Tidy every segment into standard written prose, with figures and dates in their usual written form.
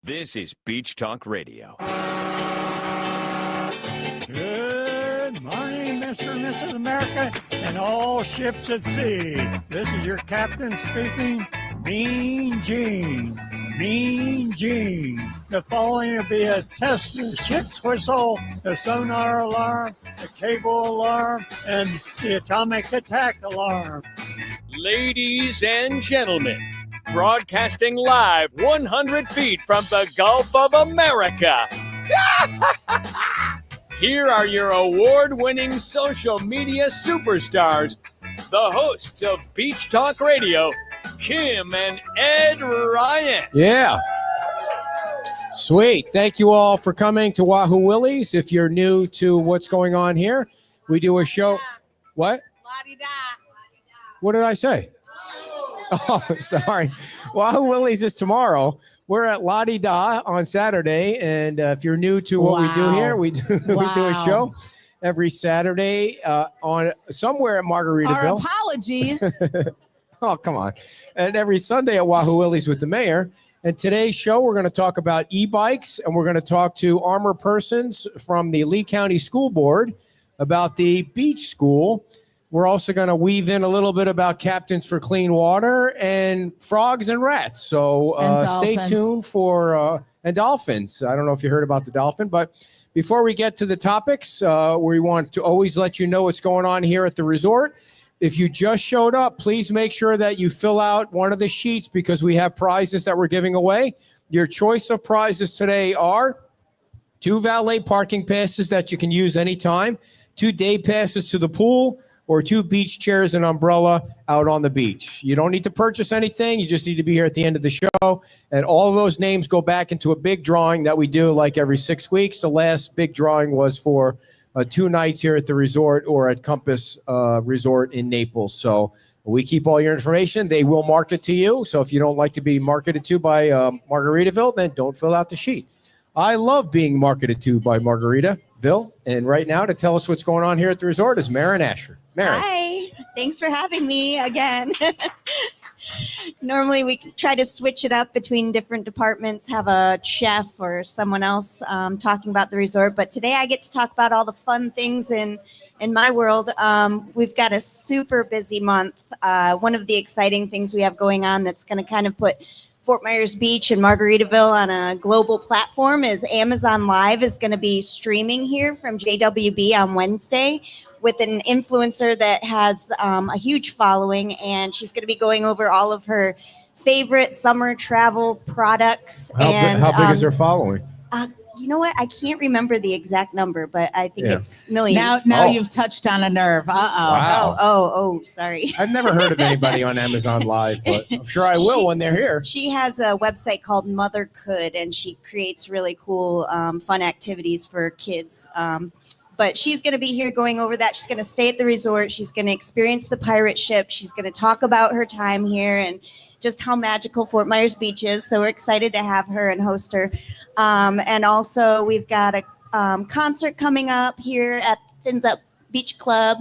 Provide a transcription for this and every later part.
This is Beach Talk Radio. Good morning, Mr. and Mrs. America, and all ships at sea. This is your captain speaking, Mean Gene. Mean Gene. The following will be a test of the ship's whistle, the sonar alarm, the cable alarm, and the atomic attack alarm. Ladies and gentlemen, broadcasting live 100 feet from the Gulf of America. Here are your award-winning social media superstars, the hosts of Beach Talk Radio, Kim and Ed Ryan. Yeah. Sweet. Thank you all for coming to Wahoo Willie's. If you're new to what's going on here, we do a show. What? La-di-da. What did I say? Oh, sorry. Wahoo Willie's is tomorrow. We're at La Di Da on Saturday, and if you're new to what we do here, we do a show every Saturday on somewhere at Margaritaville. Our apologies. Oh, come on. And every Sunday at Wahoo Willie's with the mayor. And today's show, we're going to talk about e-bikes, and we're going to talk to armor persons from the Lee County School Board about the beach school. We're also going to weave in a little bit about Captains for Clean Water and frogs and rats. So stay tuned for and dolphins. I don't know if you heard about the dolphin, but before we get to the topics, we want to always let you know what's going on here at the resort. If you just showed up, please make sure that you fill out one of the sheets because we have prizes that we're giving away. Your choice of prizes today are 2 valet parking passes that you can use anytime, 2 day passes to the pool, or 2 beach chairs and umbrella out on the beach. You don't need to purchase anything. You just need to be here at the end of the show. And all of those names go back into a big drawing that we do like every 6 weeks. The last big drawing was for 2 nights here at the resort or at Compass Resort in Naples. So we keep all your information. They will market to you. So if you don't like to be marketed to by Margaritaville, then don't fill out the sheet. I love being marketed to by Margaritaville. And right now to tell us what's going on here at the resort is Marin Asher. Marin. Hi, thanks for having me again. Normally we try to switch it up between different departments, have a chef or someone else talking about the resort. But today I get to talk about all the fun things in my world. We've got a super busy month. One of the exciting things we have going on that's going to kind of put Fort Myers Beach and Margaritaville on a global platform is Amazon Live is going to be streaming here from JWB on Wednesday with an influencer that has a huge following, and she's going to be going over all of her favorite summer travel products. How big is her following? You know what? I can't remember the exact number, but I think it's millions. Now you've touched on a nerve. Wow. Oh, sorry. I've never heard of anybody on Amazon Live, but I'm sure I will when they're here. She has a website called Mother Could, and she creates really cool, fun activities for kids. But she's going to be here going over that. She's going to stay at the resort. She's going to experience the pirate ship. She's going to talk about her time here and just how magical Fort Myers Beach is. So we're excited to have her and host her. And also we've got a concert coming up here at Fins Up Beach Club,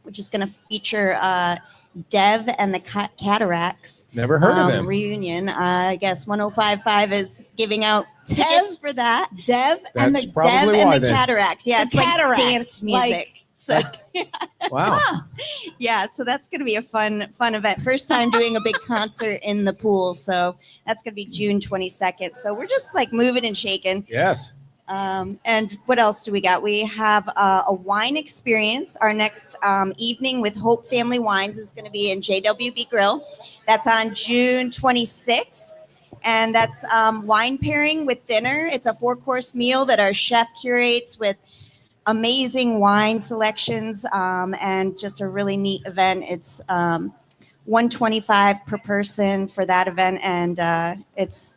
which is going to feature Dev and the Cataracts. Never heard of them. Reunion. I guess 105.5 is giving out tickets for that. Dev and the Cataracts. Yeah, it's Cataracts, like dance music. Wow. Yeah, so that's going to be a fun event. First time doing a big concert in the pool. So that's going to be June 22nd. So we're just like moving and shaking. Yes. And what else do we got? We have a wine experience. Our next evening with Hope Family Wines is going to be in JWB Grill. That's on June 26th. And that's wine pairing with dinner. It's a 4-course meal that our chef curates with amazing wine selections and just a really neat event. It's $125 per person for that event, and it's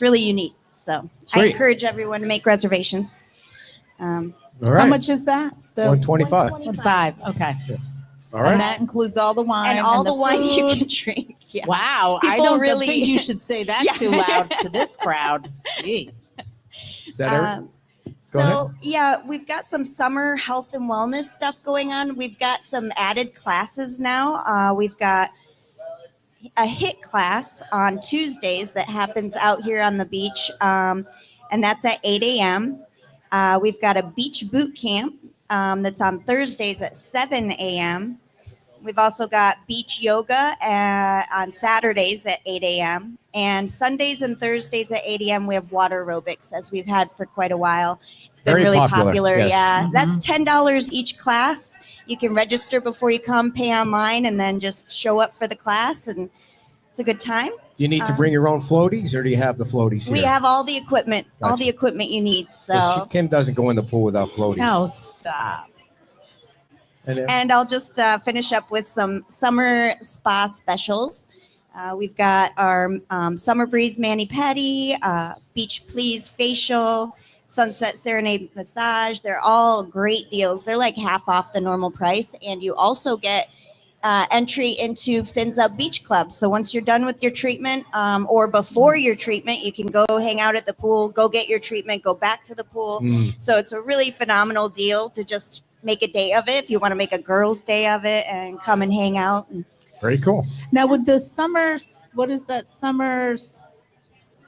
really unique. So Sweet. I encourage everyone to make reservations. All right. How much is that? $125. 125. Okay. Yeah. All right. And that includes all the wine And all the wine you food. can drink. Yeah. Wow. I People don't really- think you should say that Yeah. too loud to this crowd. Gee. Is that everything? Go So, yeah, we've got some summer health and wellness stuff going on. We've got some added classes now. We've got a HIT class on Tuesdays that happens out here on the beach, and that's at 8 a.m. We've got a beach boot camp that's on Thursdays at 7 a.m. We've also got beach yoga on Saturdays at 8 a.m. And Sundays and Thursdays at 8 a.m. we have water aerobics, as we've had for quite a while. It's been Very really popular, yes. Yeah, that's $10 each class. You can register before you come, pay online, and then just show up for the class, and it's a good time. Do you need to bring your own floaties, or do you have the floaties here? We have all the equipment, all Gotcha. the equipment you need. 'Cause So, Kim doesn't go in the pool without floaties. No, stop. and I'll just finish up with some summer spa specials. We've got our Summer Breeze mani-pedi, Beach Please facial, Sunset Serenade massage. They're all great deals. They're like half off the normal price, and you also get entry into Fins Up Beach Club. So once you're done with your treatment, or before your treatment, you can go hang out at the pool, go get your treatment, go back to the pool. So it's a really phenomenal deal to just make a day of it if you want to make a girls' day of it and come and hang out. Very cool. Now with the summers, what is that summer's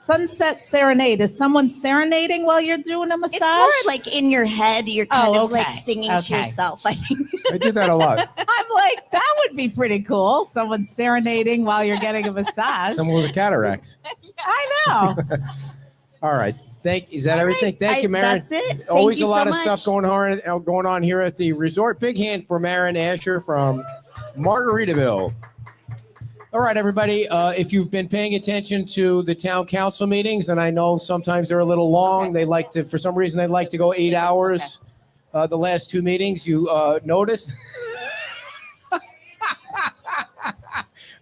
Sunset Serenade? Is someone serenading while you're doing a massage? It's more like in your head, you're kind of like okay. singing to yourself, I think. I do that a lot. I'm like, that would be pretty cool. Someone serenading while you're getting a massage. Someone with cataracts. I know. All right. Is that everything? Thank you, Maren. That's it. Always Thank a you lot so of stuff going on here at the resort. Big hand for Maren Asher from Margaritaville. All right, everybody. If you've been paying attention to the town council meetings, and I know sometimes they're a little long, Okay. they like to, for some reason, they like to go 8 hours. The last two meetings, you noticed.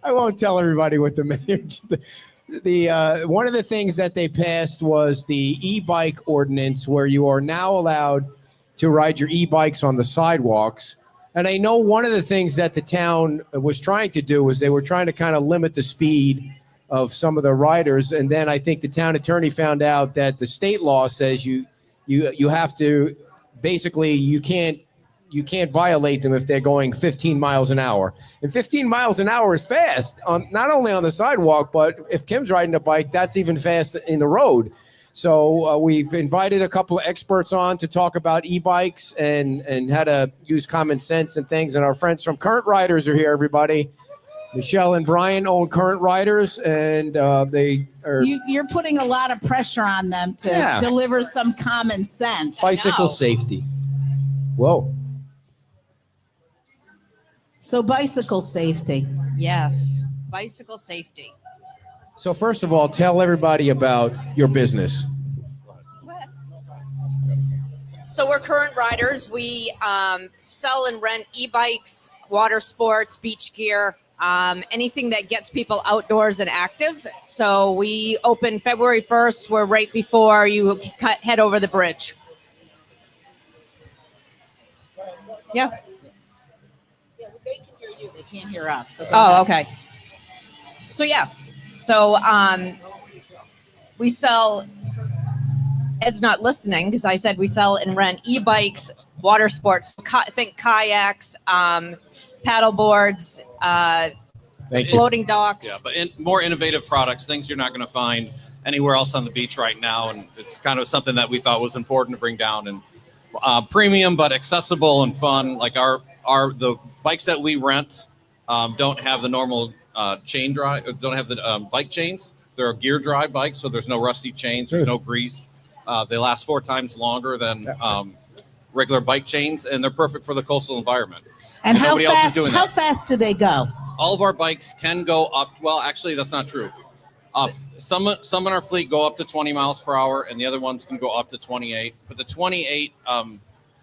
I won't tell everybody what the mayor. The one of the things that they passed was the e-bike ordinance, where you are now allowed to ride your e-bikes on the sidewalks. And I know one of the things that the town was trying to do was they were trying to kind of limit the speed of some of the riders. And then I think the town attorney found out that the state law says you have to, basically you can't violate them if they're going 15 miles an hour. And 15 miles an hour is fast, not only on the sidewalk, but if Kim's riding a bike, that's even fast in the road. So we've invited a couple of experts on to talk about e-bikes and how to use common sense and things. And our friends from Current Riders are here, everybody. Michelle and Brian own Current Riders, and they are You're putting a lot of pressure on them to deliver some common sense. bicycle safety. Whoa. So bicycle safety. Yes, bicycle safety. So first of all, tell everybody about your business. So we're Current Riders. We sell and rent e-bikes, water sports, beach gear, anything that gets people outdoors and active. So we open February 1st. We're right before you head over the bridge. Yeah. Yeah, they can hear you. They can't hear us. So Oh, okay. So yeah. So we sell, Ed's not listening because I said we sell and rent e-bikes, water sports, think kayaks, paddle boards, floating docks. Yeah, but more innovative products, things you're not going to find anywhere else on the beach right now. And it's kind of something that we thought was important to bring down, and premium, but accessible and fun. Like the bikes that we rent don't have the normal chain drive, don't have the bike chains. They're a gear drive bike, so there's no rusty chains, there's no grease. They last 4 times longer than regular bike chains, and they're perfect for the coastal environment. And how nobody else is fast? doing How that. fast do they go? All of our bikes can go up. Well, actually, that's not true. Some in our fleet go up to 20 miles per hour, and the other ones can go up to 28. But the 28,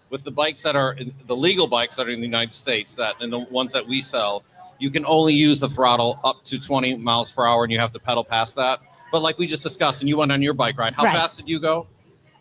with the bikes that are the legal bikes that are in the United States, and the ones that we sell, you can only use the throttle up to 20 miles per hour, and you have to pedal past that. But like we just discussed, and you went on your bike ride, how fast did you go?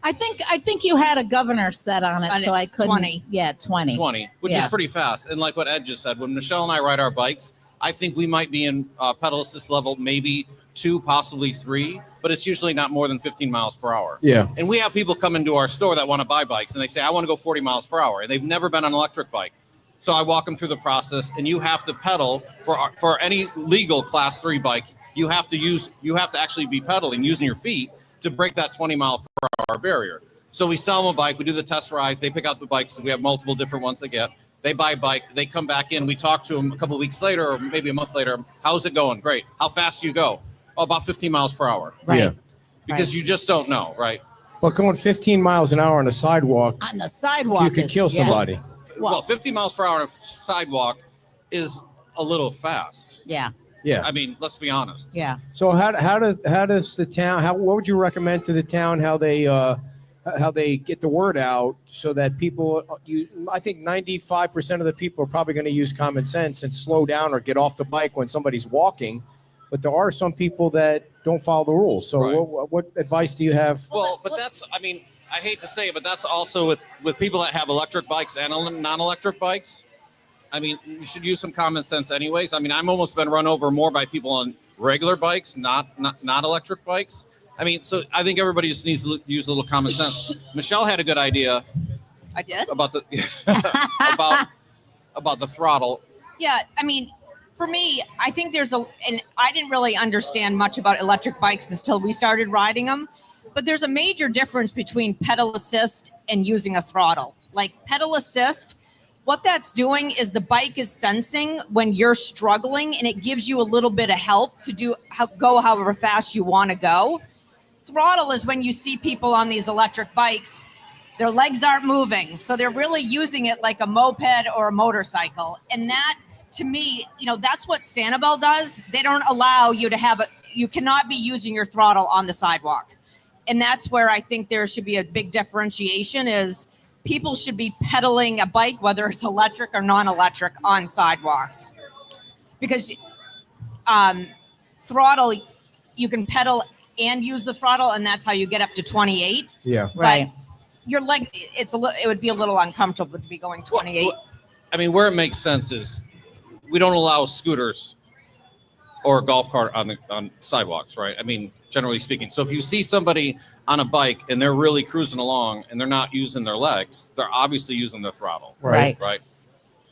I think you had a governor set on it, so I couldn't. 20. Yeah, 20. 20, which is pretty fast. And like what Ed just said, when Michelle and I ride our bikes, I think we might be in pedal assist level, maybe 2, possibly 3, but it's usually not more than 15 miles per hour. Yeah. And we have people come into our store that want to buy bikes, and they say, I want to go 40 miles per hour, and they've never been on an electric bike. So I walk them through the process, and you have to pedal for any legal class 3 bike. You have to actually be pedaling using your feet to break that 20 mile per hour barrier. So we sell them a bike. We do the test rides. They pick out the bikes. We have multiple different ones they get. They buy a bike. They come back in. We talk to them a couple of weeks later, or maybe a month later. How's it going? Great. How fast do you go? Oh, about 15 miles per hour. Right. Yeah. Because you just don't know, right? But going 15 miles an hour on a sidewalk, On the sidewalk, you could kill somebody. Well, 50 miles per hour on a sidewalk is a little fast. Yeah. Yeah. I mean, let's be honest. Yeah. So how does the town? What would you recommend to the town? How they get the word out so that people? I think 95% of the people are probably going to use common sense and slow down or get off the bike when somebody's walking. But there are some people that don't follow the rules. So Right. what advice do you have? Well, but that's, I mean, I hate to say it, but that's also with people that have electric bikes and non-electric bikes. I mean, you should use some common sense anyways. I mean, I'm almost been run over more by people on regular bikes, not electric bikes. I mean, so I think everybody just needs to use a little common sense. Michelle had a good idea I did. about the about the throttle. Yeah, I mean, for me, I think and I didn't really understand much about electric bikes until we started riding them, but there's a major difference between pedal assist and using a throttle. Like pedal assist, what that's doing is the bike is sensing when you're struggling, and it gives you a little bit of help to go however fast you want to go. Throttle is when you see people on these electric bikes, their legs aren't moving, so they're really using it like a moped or a motorcycle. And that, to me, that's what Sanibel does. They don't allow you to you cannot be using your throttle on the sidewalk. And that's where I think there should be a big differentiation is people should be pedaling a bike, whether it's electric or non-electric, on sidewalks. Because throttle, you can pedal and use the throttle, and that's how you get up to 28. Yeah. Right. But your leg, it would be a little uncomfortable to be going 28. I mean, where it makes sense is we don't allow scooters or a golf cart on sidewalks, right? I mean, generally speaking. So if you see somebody on a bike and they're really cruising along and they're not using their legs, they're obviously using their throttle. Right.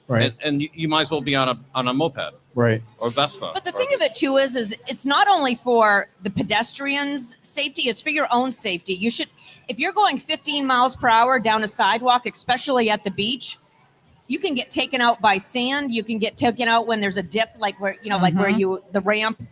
Right. And you might as well be on a moped. Right. Or Vespa. But the thing of it too is it's not only for the pedestrians' safety, it's for your own safety. You should, if you're going 15 miles per hour down a sidewalk, especially at the beach, you can get taken out by sand. You can get taken out when there's a dip, like where, like where the ramp,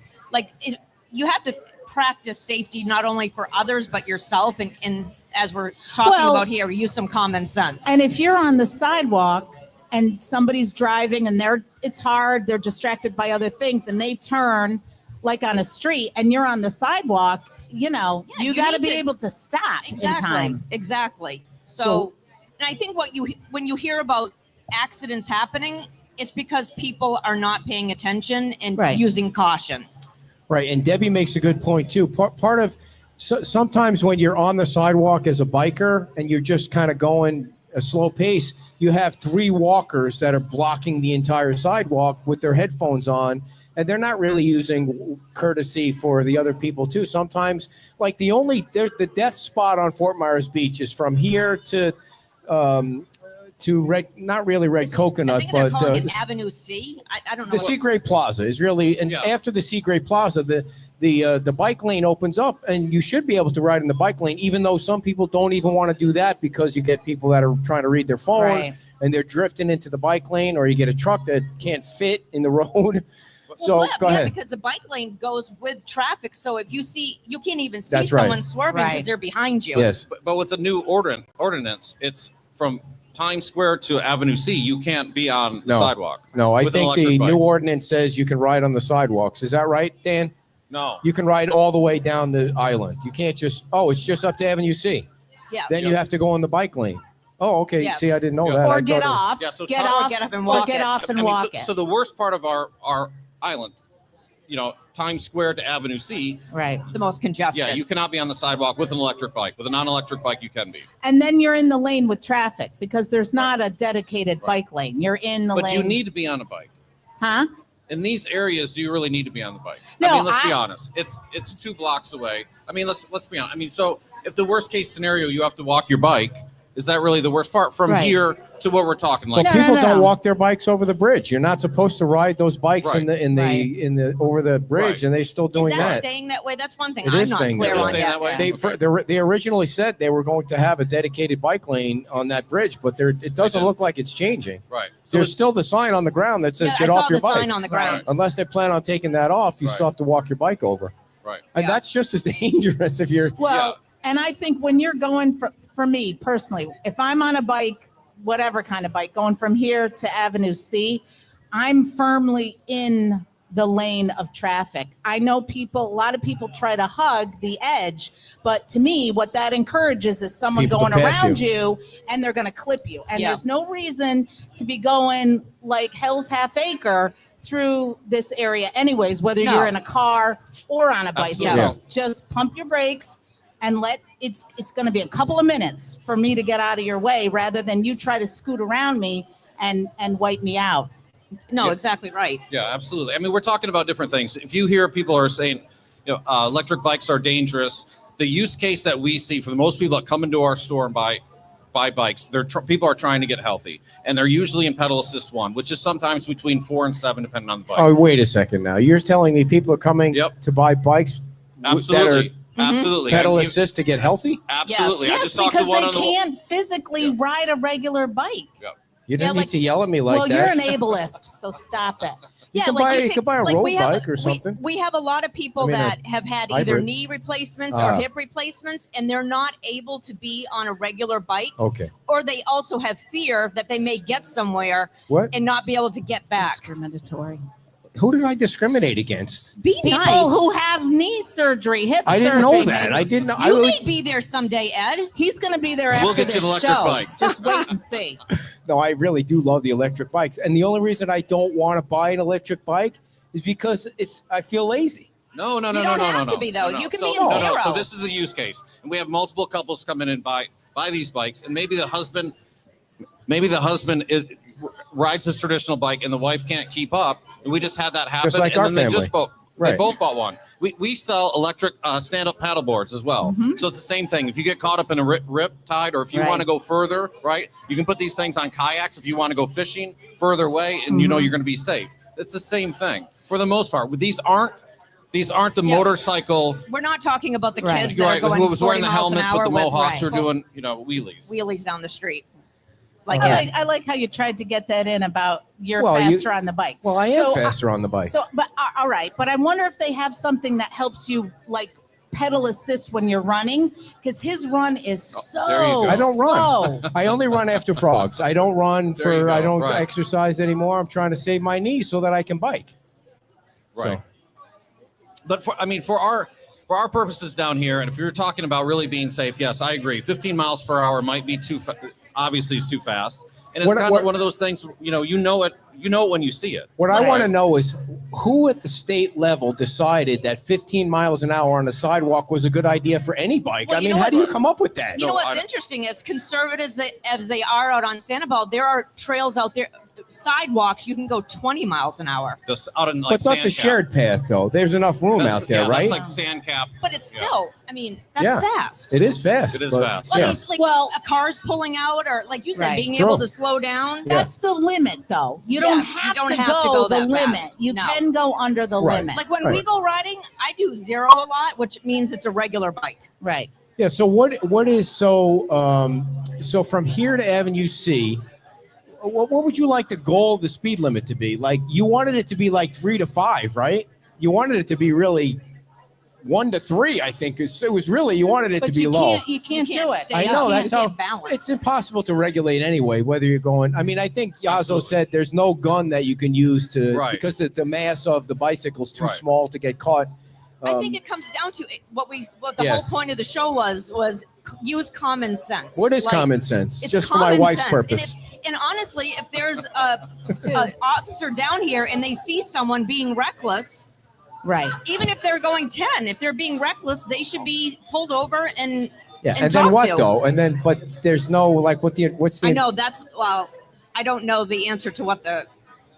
you have to practice safety, not only for others, but yourself. And as we're talking about here, use some common sense. And if you're on the sidewalk and somebody's driving and it's hard, they're distracted by other things, and they turn like on a street and you're on the sidewalk, you you got to need be to- able to stop in time. Exactly. So, and I think when you hear about accidents happening, it's because people are not paying attention and using caution. Right. And Debbie makes a good point too. Part of sometimes when you're on the sidewalk as a biker and you're just kind of going a slow pace, you have 3 walkers that are blocking the entire sidewalk with their headphones on, and they're not really using courtesy for the other people too. Sometimes, like the death spot on Fort Myers Beach is from here to Red, not really Red Coconut, I think but they're calling it Avenue C. I don't know. the Seagrave Plaza is really, and after the Seagrave Plaza, the bike lane opens up, and you should be able to ride in the bike lane, even though some people don't even want to do that because you get people that are trying to read their phone and they're drifting into the bike lane, or you get a truck that can't fit in the road. Go ahead. Because the bike lane goes with traffic, so if you can't even see That's right. someone swerving because they're behind you. Yes. But with the new ordinance, it's from Times Square to Avenue C. You can't be on the sidewalk. No, I with an think the electric bike. new ordinance says you can ride on the sidewalks. Is that right, Dan? No. You can ride all the way down the island. You can't just, it's just up to Avenue C. Yeah. Then you have to go in the bike lane. Oh, okay. Yes. See, I didn't know that. Or I get thought off. Yeah, so get Tom- off. Get up and or walk get it. off and I mean, walk so it. the worst part of our island, Times Square to Avenue C, Right. The most congested. yeah, you cannot be on the sidewalk with an electric bike. With a non-electric bike, you can be. And then you're in the lane with traffic because there's not a dedicated bike lane. You're in the But lane. you need to be on a bike. Huh? In these areas, do you really need to be on the bike? No, I mean, let's be honest. It's 2 blocks away. I mean, let's be honest. I mean, so if the worst case scenario, you have to walk your bike, Is that really the worst part from Right. here to what we're talking? But Like, No, people no, don't no. walk their bikes over the bridge. You're not supposed to ride those bikes Right. in the over the bridge, Right. and they're still Is doing that that. staying that way? That's one thing It I'm is not staying clear that on way. Staying yet. that way? They they originally said they were going to have a dedicated bike lane on that bridge, but it doesn't did. look like it's changing. right. So There's still the sign on the ground that says Yeah, "Get I off saw your the bike." sign on the ground. Unless they plan on taking that off, you Right. still have to walk your bike over, right. and Yeah. that's just as dangerous if you're. Well, and I think when you're going for me personally, if I'm on a bike, whatever kind of bike, going from here to Avenue C, I'm firmly in the lane of traffic. I know a lot of people try to hug the edge, but to me, what that encourages is someone People to going pass around you and they're going to clip you. And Yeah. there's no reason to be going like Hell's Half Acre through this area anyways, whether No. you're in a car or on a bicycle. Absolutely. Just pump your brakes and it's going to be a couple of minutes for me to get out of your way rather than you try to scoot around me and wipe me out. No, Yeah. exactly right. Yeah, absolutely. I mean, we're talking about different things. If you hear people are saying, electric bikes are dangerous, the use case that we see for the most people that come into our store and buy bikes, people are trying to get healthy, and they're usually in pedal assist 1, which is sometimes between 4 and 7, depending on the bike. Oh, wait a second now. You're telling me people are coming Yep. to buy bikes Absolutely. Absolutely. that are pedal You- assist to get healthy? Absolutely. I Yes, just talked because to one they on the can't physically Yeah. ride a regular bike. You didn't Yeah, need to yell at me like well, that. you're an ableist, so stop it. Yeah, could like buy- you you take- could buy a like road we have- bike or something. We have a lot of people I mean, that have had either hybrid. knee replacements or Ah. hip replacements, and they're not able to be on a regular bike, Okay. or they also have fear that they may get somewhere What? and not be able to get back. Discriminatory. Who did I discriminate against? Be People nice. who have knee surgery, hip I didn't surgery. know that. I didn't know. I You was, may be there someday, Ed. He's going to be there after We'll get you this an electric show. bike. Just wait and see. no, I really do love the electric bikes. And the only reason I don't want to buy an electric bike is because I feel lazy. No. You don't have to be, though. You can be in So zero. this is a use case, and we have multiple couples come in and buy these bikes, and maybe the husband rides his traditional bike, and the wife can't keep up, and we just had that happen. Just like and our then they family. just both Right. They both bought one. We sell electric stand-up paddle boards as well. Mhm. So it's the same thing. If you get caught up in a rip tide, or if you Right. want to go further, right, you can put these things on kayaks if you want to go fishing further away, and you know you're going to be safe. It's the same thing for the most part. These aren't the Yeah. motorcycle. We're not talking about the Right. kids that are Right, going who was 40 wearing the miles an helmets hour with the mohawks right. or doing wheelies. wheelies down the street. Like, I like how you tried to get that in about you're Well, you- faster on the bike. Well, I am So, faster on the bike. So, but all right. But I wonder if they have something that helps you like pedal assist when you're running, because his run is so there you go. I don't run. slow. I only run after frogs. I don't run There you for. go, I don't right. exercise anymore. I'm trying to save my knees so that I can bike. Right. So, But for our purposes down here, and if you're talking about really being safe, yes, I agree. 15 miles per hour might be obviously it's too fast. And it's What- kind what- of one of those things, you know it when you see it. what I Right. want to know is who at the state level decided that 15 miles an hour on the sidewalk was a good idea for any bike. Well, I you mean, know how do you what's- come up with that? You know No, what's interesting is conservatives as they are out on Sanibel, there are trails out there, sidewalks, you can go 20 miles an hour. Just out in But that's a shared path, though. There's enough room out there, right? That's like sand cap. But it's Yeah. still, I mean, that's Yeah. fast. It is fast. It is but- fast. Well, Yeah. it's like Well- a car's pulling out, or like you said, Right. being True. able to slow down. Yeah. That's the limit, though. You don't Yes, you have, don't to, have to go go the that limit. fast. You No. can go under the Right. limit. Like when Right. we go riding, I do zero a lot, which means it's a regular bike. Right. Yeah. So what is so from here to Avenue C? What would you like the goal of the speed limit to be? Like you wanted it to be like 3 to 5, right? You wanted it to be really 1 to 3. I think it was really you wanted it But to be you low. can't. You can't You can't do it. stay I up. know, You that's how- can't balance. It's impossible to regulate anyway, whether you're going. I mean, I think Yazzo Absolutely. said there's no gun that you can use to Right. because the mass of the bicycle's too Right. small to get caught. I think it comes down to what the Yes. whole point of the show was use common sense. What is Like, common sense? it's Just for my common wife's sense. purpose. And honestly, if there's a officer down here and they see someone being reckless, Right. even if they're going 10, if they're being reckless, they should be pulled over and Yeah, and and then talk what to. though? And then, but there's no like what's the I know I don't know the answer to what the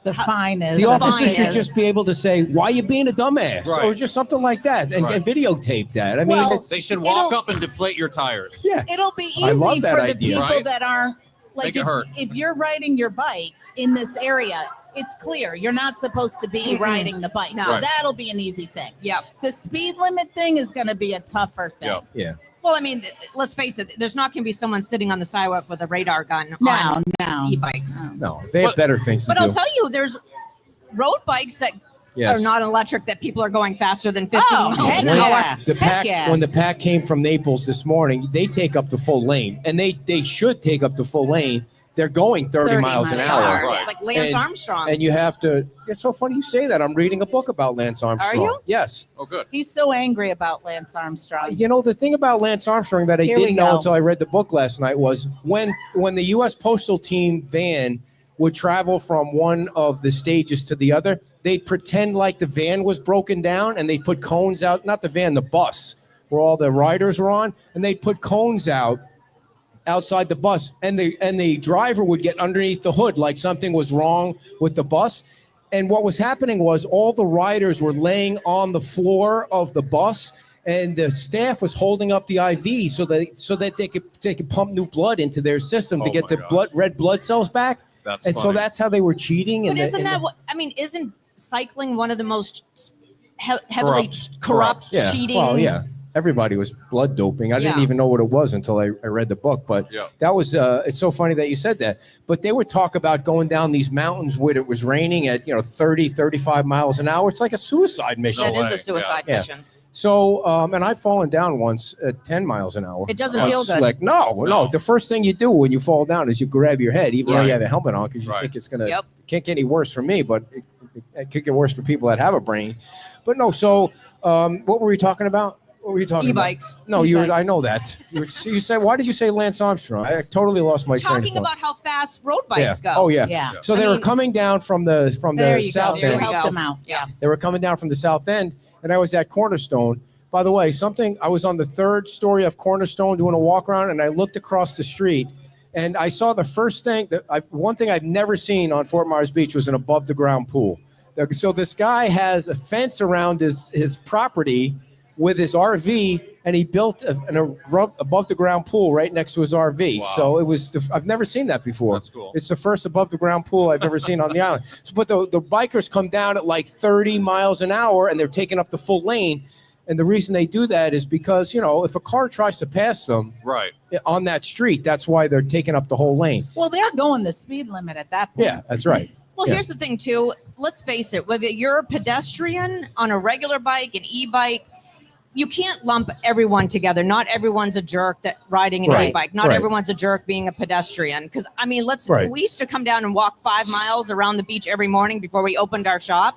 The fine is. The officer fine should is- just be able to say, "Why you being a dumbass?" Right. or just something like that, and, Right. and videotape that. I mean, Well, it's They should walk It'll- up and deflate your tires. yeah. It'll be I love easy that for the idea. people Right? that aren't like Make it if, hurt. if you're riding your bike in this area, it's clear you're not supposed to be Mm-mm. riding the bike. No. So Right. that'll be an easy thing. Yep. The speed limit thing is going to be a tougher thing. Yeah. Yeah. Well, I mean, let's face it. There's not going to be someone sitting on the sidewalk with a radar gun No, on no. e-bikes. No, they have But- better things to But do. I'll tell you, there's road bikes that Yes. are not electric that people are going faster than 15 Oh, miles heck an When- hour. yeah. The Heck pack yeah. when the pack came from Naples this morning, they take up the full lane, and they should take up the full lane. They're going 30 miles an miles hour. an hour. Right. It's like Lance And- Armstrong. And you have to. It's so funny you say that. I'm reading a book about Lance Armstrong. you? Yes. Oh, good. He's so angry about Lance Armstrong. You know, the thing about Lance Armstrong that I Here we didn't know go. until I read the book last night was when the U.S. Postal Team van would travel from one of the stages to the other, they'd pretend like the van was broken down, and they'd put cones out, not the van, the bus, where all the riders were on, and they'd put cones out outside the bus, and the driver would get underneath the hood like something was wrong with the bus. And what was happening was all the riders were laying on the floor of the bus, and the staff was holding up the IV so that they could pump new blood into their system to Oh get my the gosh. red blood cells back. That's And so funny. that's how they were cheating. but and isn't that what, I mean, isn't cycling one of the most heavily corrupt, yeah. cheating? Well, yeah. Everybody was blood doping. I didn't Yeah. even know what it was until I read the book. But Yeah. that was it's so funny that you said that. But they would talk about going down these mountains where it was raining at 30, 35 miles an hour. It's like a suicide mission. That No is way. a suicide Yeah. mission. So, and I've fallen down once at 10 miles an hour. It doesn't On feel good. Like, no. No. The first thing you do when you fall down is you grab your head, even though Right. you have a helmet on, because you Right. think it's going to, Yep. can't get any worse for me, but it could get worse for people that have a brain. But no, so what were we talking about? What were you talking E-bikes. about? No, you were, I E-bikes. know that. You said, why did you say Lance Armstrong? I totally lost my train of Talking thought. about how fast road Yeah. bikes go. Oh, yeah. Yeah. So I they were mean- coming down from There the you south go. There You end. we helped go. him out. Yeah. They were coming down from the south end, and I was at Cornerstone. By the way, I was on the third story of Cornerstone doing a walk around, and I looked across the street, and I saw the first thing one thing I've never seen on Fort Myers Beach was an above the ground pool. So this guy has a fence around his property with his RV, and he built an above the ground pool right next to his RV. Wow. So it was I've never seen that before. That's cool. It's the first above the ground pool I've ever seen on the island. So, but the bikers come down at like 30 miles an hour, and they're taking up the full lane. And the reason they do that is because, if a car tries to pass them Right. on that street, that's why they're taking up the whole lane. Well, they're going the speed limit at that point. Yeah, that's right. Well, Yeah. here's the thing, too. Let's face it, whether you're a pedestrian on a regular bike, an e-bike, you can't lump everyone together. Not everyone's a jerk that riding an Right, e-bike. Not right. everyone's a jerk being a pedestrian. Because, I mean, Right. we used to come down and walk 5 miles around the beach every morning before we opened our shop.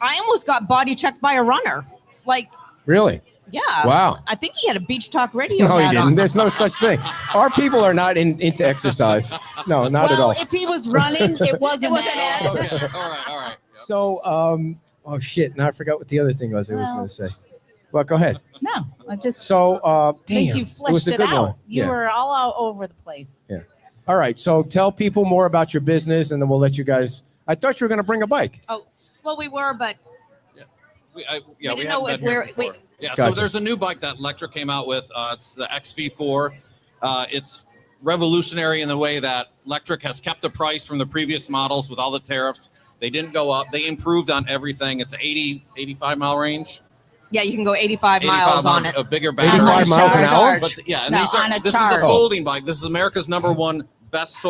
I almost got body checked by a runner. Like, Really? yeah. Wow. I think he had a Beach Talk radio No, he hat didn't. on. There's no such thing. Our people are not into exercise. No, not at Well, all. if he was running, it wasn't. wasn't Ed. Ed. Okay. All right. All right. Yep. So, oh shit! Now I forgot what the other thing was. I was Well. going to say. Well, go ahead. No, I just So, think damn, you it was fleshed a it good out. one. You Yeah. were all out over the place. All right. So, tell people more about your business, and then we'll let you guys. I thought you were going to bring a bike. Well, we were, but We didn't haven't know been if here we're- before. Yeah, Gotcha. so there's a new bike that Electric came out with. It's the XP4. It's revolutionary in the way that Electric has kept the price from the previous models with all the tariffs. They didn't go up. They improved on everything. It's 85 mile range. yeah, you can go 85 miles on it. A bigger battery. 85 miles an hour? But yeah, and No, these are, on a this is charge. the folding bike. This is America's #1 best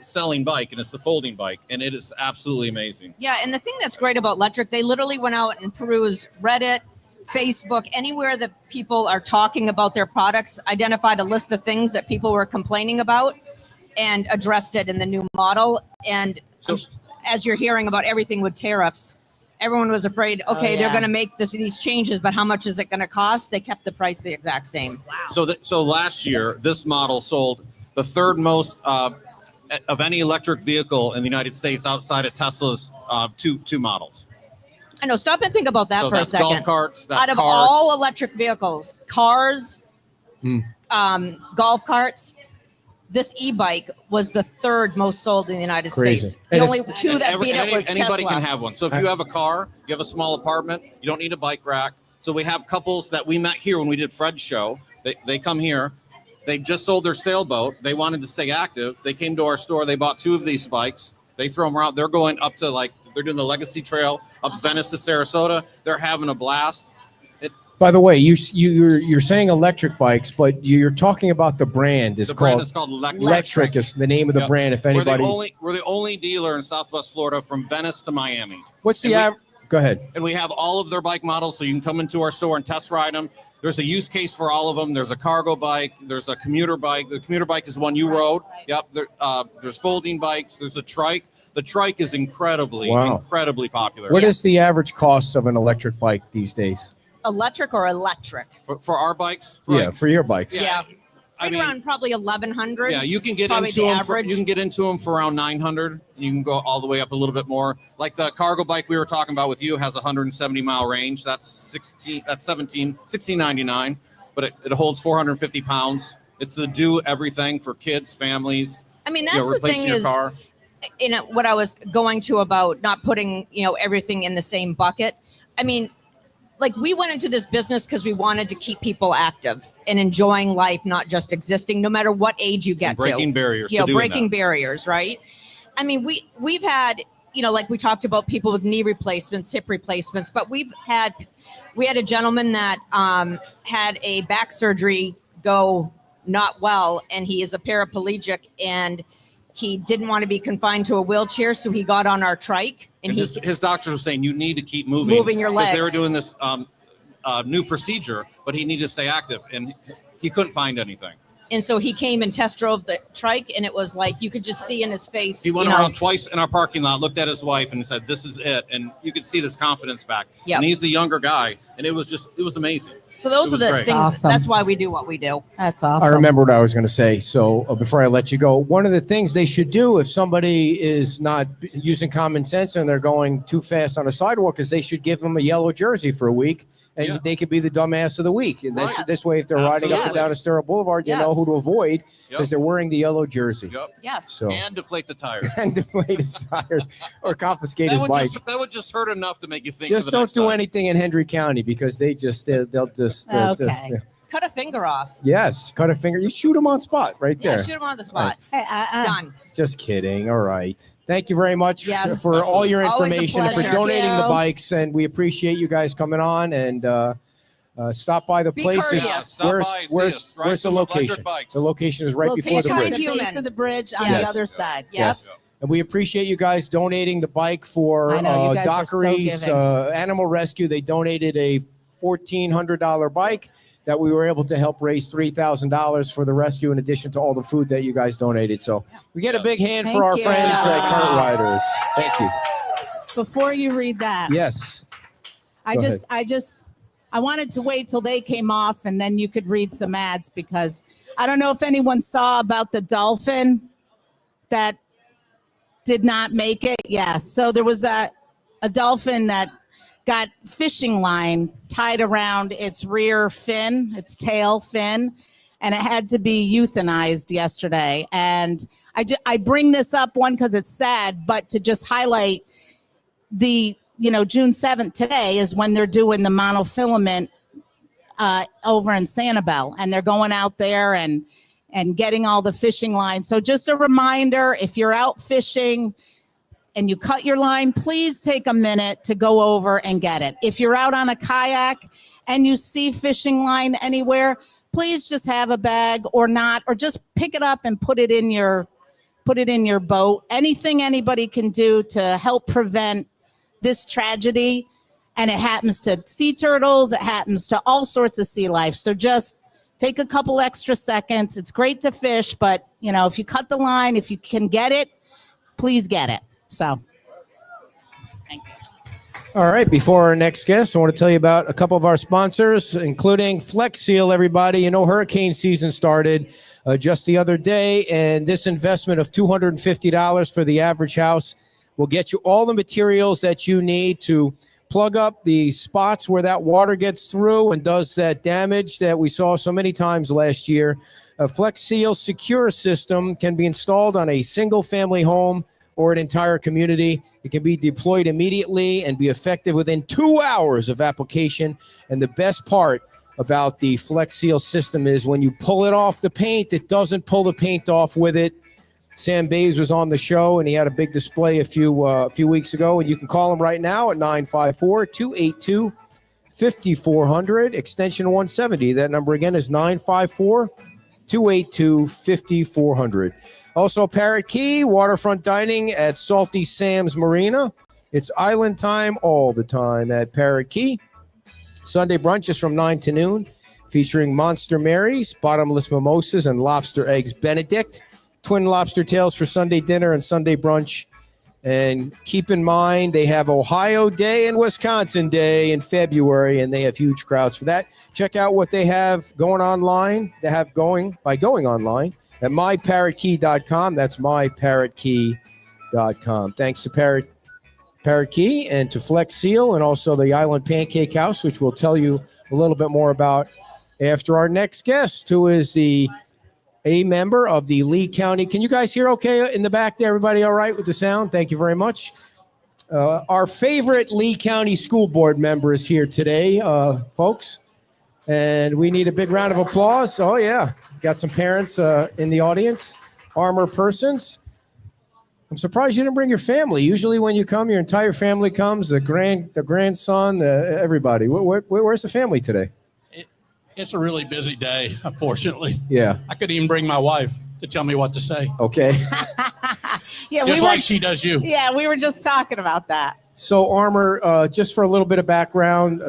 selling bike, and it's the folding bike, and it is absolutely amazing. Yeah, and the thing that's great about Electric, they literally went out and perused Reddit, Facebook, anywhere that people are talking about their products, identified a list of things that people were complaining about, and addressed it in the new model. And So- as you're hearing about everything with tariffs, everyone was afraid, okay, they're yeah. going to make these changes, but how much is it going to cost? They kept the price the exact same. Wow. So last year, this model sold the third most of any electric vehicle in the United States outside of Tesla's two models. I know, stop and think about that So for a that's second. golf carts, that's Out of cars. all electric vehicles, cars, Hmm. golf carts, this e-bike was the third most sold in the United Crazy. States. The And only two that beat it was anybody Tesla. can have one. So if you have a car, you have a small apartment, you don't need a bike rack. So we have couples that we met here when we did Fred's show. They come here. They just sold their sailboat. They wanted to stay active. They came to our store. They bought 2 of these bikes. They throw them around. They're going up to they're doing the Legacy Trail up Venice to Sarasota. They're having a blast. By the way, you're saying electric bikes, but you're talking about the brand. The brand is called Electric. Electric is the name of the brand. If anybody, we're the only dealer in Southwest Florida from Venice to Miami. What's the average? Go ahead. And we have all of their bike models, so you can come into our store and test ride them. There's a use case for all of them. There's a cargo bike. There's a commuter bike. The commuter bike is one you rode. Yep. There's folding bikes. There's a trike. The trike is incredibly popular. What is the average cost of an electric bike these days? Electric or electric? For our bikes? Yeah, for your bikes. Yeah. I mean, around probably 1,100. Yeah, you can get probably into the them. average. You can get into them for around 900. You can go all the way up a little bit more. Like the cargo bike we were talking about with you has 170 mile range. That's 1699, but it holds 450 pounds. It's the do everything for kids, families. I mean, that's the thing is, car. What I was going to about not putting, everything in the same bucket. I mean, like we went into this business because we wanted to keep people active and enjoying life, not just existing, no matter what age you get and breaking to. barriers. Breaking barriers, right? I mean, we've had, like we talked about people with knee replacements, hip replacements, but we had a gentleman that had a back surgery go not well, and he is a paraplegic, and he didn't want to be confined to a wheelchair, so he got on our trike. And his doctors were saying, you need to keep moving your legs. Because they were doing this new procedure, but he needed to stay active, and he couldn't find anything. And so he came and test drove the trike, and it was like you could just see in his face. He went around twice in our parking lot, looked at his wife, and said, "This is it." And you could see this confidence back. Yep. And he's a younger guy, and it was amazing. So those are the great. things. Awesome. That's why we do what we do. That's awesome. I remember what I was going to say. So before I let you go, one of the things they should do if somebody is not using common sense and they're going too fast on a sidewalk is they should give them a yellow jersey for a week. And they could be the dumbass of the week. And this way, if they're riding up and down Estero Boulevard, you know who to avoid because they're wearing the yellow jersey. Yep. Yes. So And deflate the tires. and deflate his tires or confiscate his bike. That would just hurt enough to make you think. Just for the don't next do time. anything in Hendry County because they'll just Okay. Cut a finger off. Yes, cut a finger. You shoot them on spot right Yeah, there. shoot him on the spot. Hey, Done. Just kidding. All right. Thank you very much Yes. for all your Always a information and for pleasure. donating Thank the you. bikes. And we appreciate you guys coming on and stop by the Be place. courteous. Yeah, stop Where's, by and see where's, us. Ride where's the some electric location? bikes. The location is right before the location bridge. at the Human. base of the bridge on Yes. the other side. Yes. And we appreciate you guys donating the bike for I know, you guys are so Dockery's giving. Animal Rescue. They donated a $1,400 bike that we were able to help raise $3,000 for the rescue in addition to all the food that you guys donated. So we get a big hand Thank for our you. friends at Cart Riders. Thank you. Before you read that, Yes. I wanted to wait till they came off and then you could read some ads because I don't know if anyone saw about the Dolphin that did not make it. Yes. So there was a Dolphin that got fishing line tied around its rear fin, its tail fin, and it had to be euthanized yesterday. And I bring this up, one, because it's sad, but to just highlight the, June 7th today is when they're doing the monofilament over in Sanibel, and they're going out there and getting all the fishing lines. So just a reminder, if you're out fishing and you cut your line, please take a minute to go over and get it. If you're out on a kayak and you see fishing line anywhere, please just have a bag or not, or just pick it up and put it in your boat. Anything anybody can do to help prevent this tragedy. And it happens to sea turtles, it happens to all sorts of sea life. So just take a couple extra seconds. It's great to fish, but if you cut the line, if you can get it, please get it. So, thank you. All right. Before our next guest, I want to tell you about a couple of our sponsors, including Flex Seal, everybody. Hurricane season started just the other day, and this investment of $250 for the average house will get you all the materials that you need to plug up the spots where that water gets through and does that damage that we saw so many times last year. A Flex Seal secure system can be installed on a single family home or an entire community. It can be deployed immediately and be effective within 2 hours of application. And the best part about the Flex Seal system is when you pull it off the paint, it doesn't pull the paint off with it. Sam Bays was on the show, and he had a big display a few weeks ago. And you can call him right now at 954-282-5400, extension 170. That number again is 954-282-5400. Also, Parrot Key, waterfront dining at Salty Sam's Marina. It's island time all the time at Parrot Key. Sunday brunch is from 9 to noon, featuring Monster Marys, bottomless mimosas, and lobster eggs Benedict. Twin lobster tails for Sunday dinner and Sunday brunch. And keep in mind, they have Ohio Day and Wisconsin Day in February, and they have huge crowds for that. Check out what they have going online. They have going online at myparrotkey.com. That's myparrotkey.com. Thanks to Parrot Key and to Flex Seal and also the Island Pancake House, which we'll tell you a little bit more about after our next guest, who is a member of the Lee County. Can you guys hear okay in the back there? Everybody all right with the sound? Thank you very much. Our favorite Lee County School Board member is here today, folks. And we need a big round of applause. Oh, yeah. Got some parents in the audience, Armor persons. I'm surprised you didn't bring your family. Usually when you come, your entire family comes, the grandson, everybody. Where's the family today? It's a really busy day, unfortunately. Yeah. I couldn't even bring my wife to tell me what to say. Okay. Yeah, just like she does you. Yeah, we were just talking about that. So, Armor, just for a little bit of background,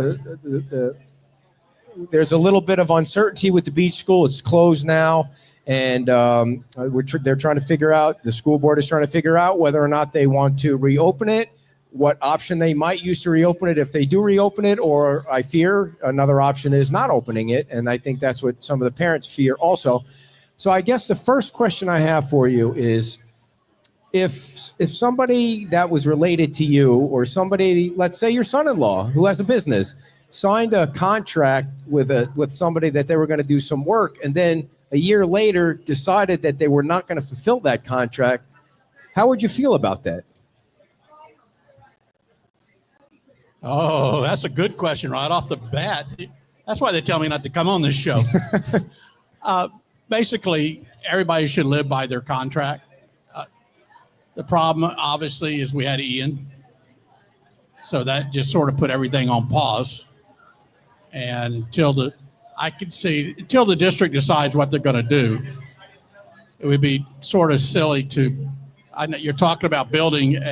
there's a little bit of uncertainty with the beach school. It's closed now, and they're trying to figure out, the school board is trying to figure out whether or not they want to reopen it, what option they might use to reopen it if they do reopen it, or I fear another option is not opening it, and I think that's what some of the parents fear also. So I guess the first question I have for you is, if somebody that was related to you, or somebody, let's say your son-in-law who has a business, signed a contract with somebody that they were going to do some work, and then a year later decided that they were not going to fulfill that contract, how would you feel about that? Oh, that's a good question right off the bat. That's why they tell me not to come on this show. Basically, everybody should live by their contract. The problem, obviously, is we had Ian. So that just sort of put everything on pause. And until the district decides what they're going to do, it would be sort of silly I know you're talking about building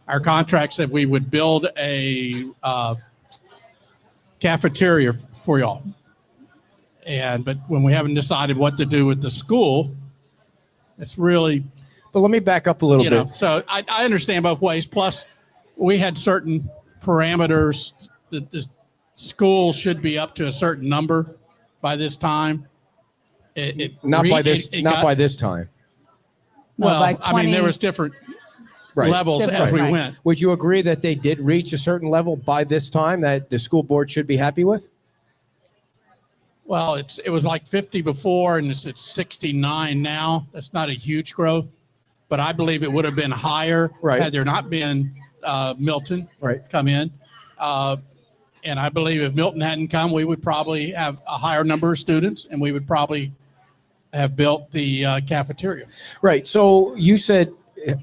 our contract said we would build a cafeteria for y'all. But when we haven't decided what to do with the school, it's really. But let me back up a little bit. So I understand both ways. Plus, we had certain parameters that the school should be up to a certain number by this time. Not by this time. Well, by 20, I mean, there was different levels as we went. Would you agree that they did reach a certain level by this time that the school board should be happy with? Well, it was like 50 before, and it's 69 now. That's not a huge growth, but I believe it would have been higher had there not been Milton come in. And I believe if Milton hadn't come, we would probably have a higher number of students, and we would probably have built the cafeteria. Right. So you said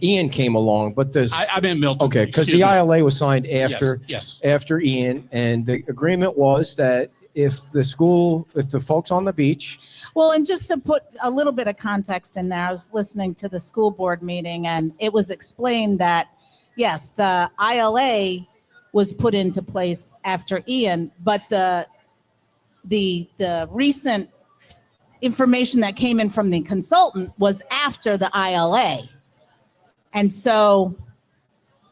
Ian came along, but I meant Milton. Okay, because the ILA was signed after after Ian, and the agreement was that if the folks on the beach. Well, and just to put a little bit of context in there, I was listening to the school board meeting, and it was explained that, yes, the ILA was put into place after Ian, but the recent information that came in from the consultant was after the ILA. And so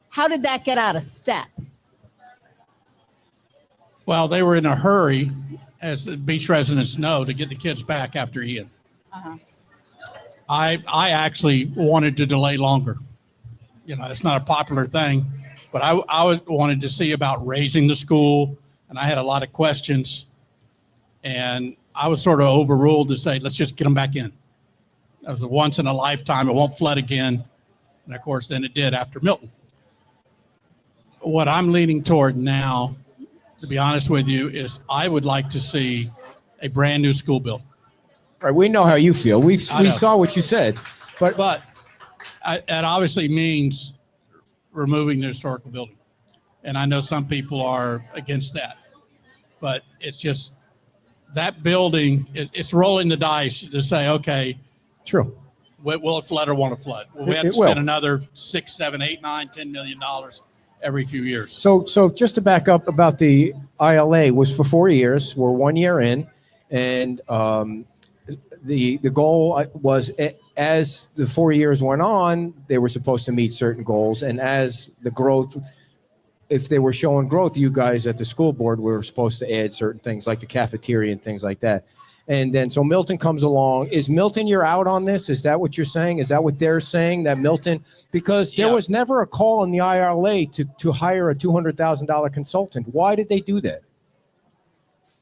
how did that get out of step? Well, they were in a hurry, as the beach residents know, to get the kids back after Ian. Uh-huh. I actually wanted to delay longer. it's not a popular thing, but wanted to see about raising the school, and I had a lot of questions, and I was sort of overruled to say, let's just get them back in. That was a once in a lifetime. It won't flood again. And of course, then it did after Milton. What I'm leaning toward now, to be honest with you, is I would like to see a brand new school built. Right, we know how you feel. We saw what you said, but that obviously means removing the historical building. And I know some people are against that, but it's just that building, it's rolling the dice to say, okay, true. Will it flood or won't it flood? Well, we have to spend another $6, $7, $8, $9, $10 million every few years. So just to back up about the ILA was for 4 years. We're 1 year in, and the goal was, as the 4 years went on, they were supposed to meet certain goals, and as the growth, if they were showing growth, you guys at the school board were supposed to add certain things like the cafeteria and things like that. And then so Milton comes along. Is Milton, you're out on this? Is that what you're saying? Is that what they're saying, that Milton? Because there was never a call in the IRLA to hire a $200,000 consultant. Why did they do that?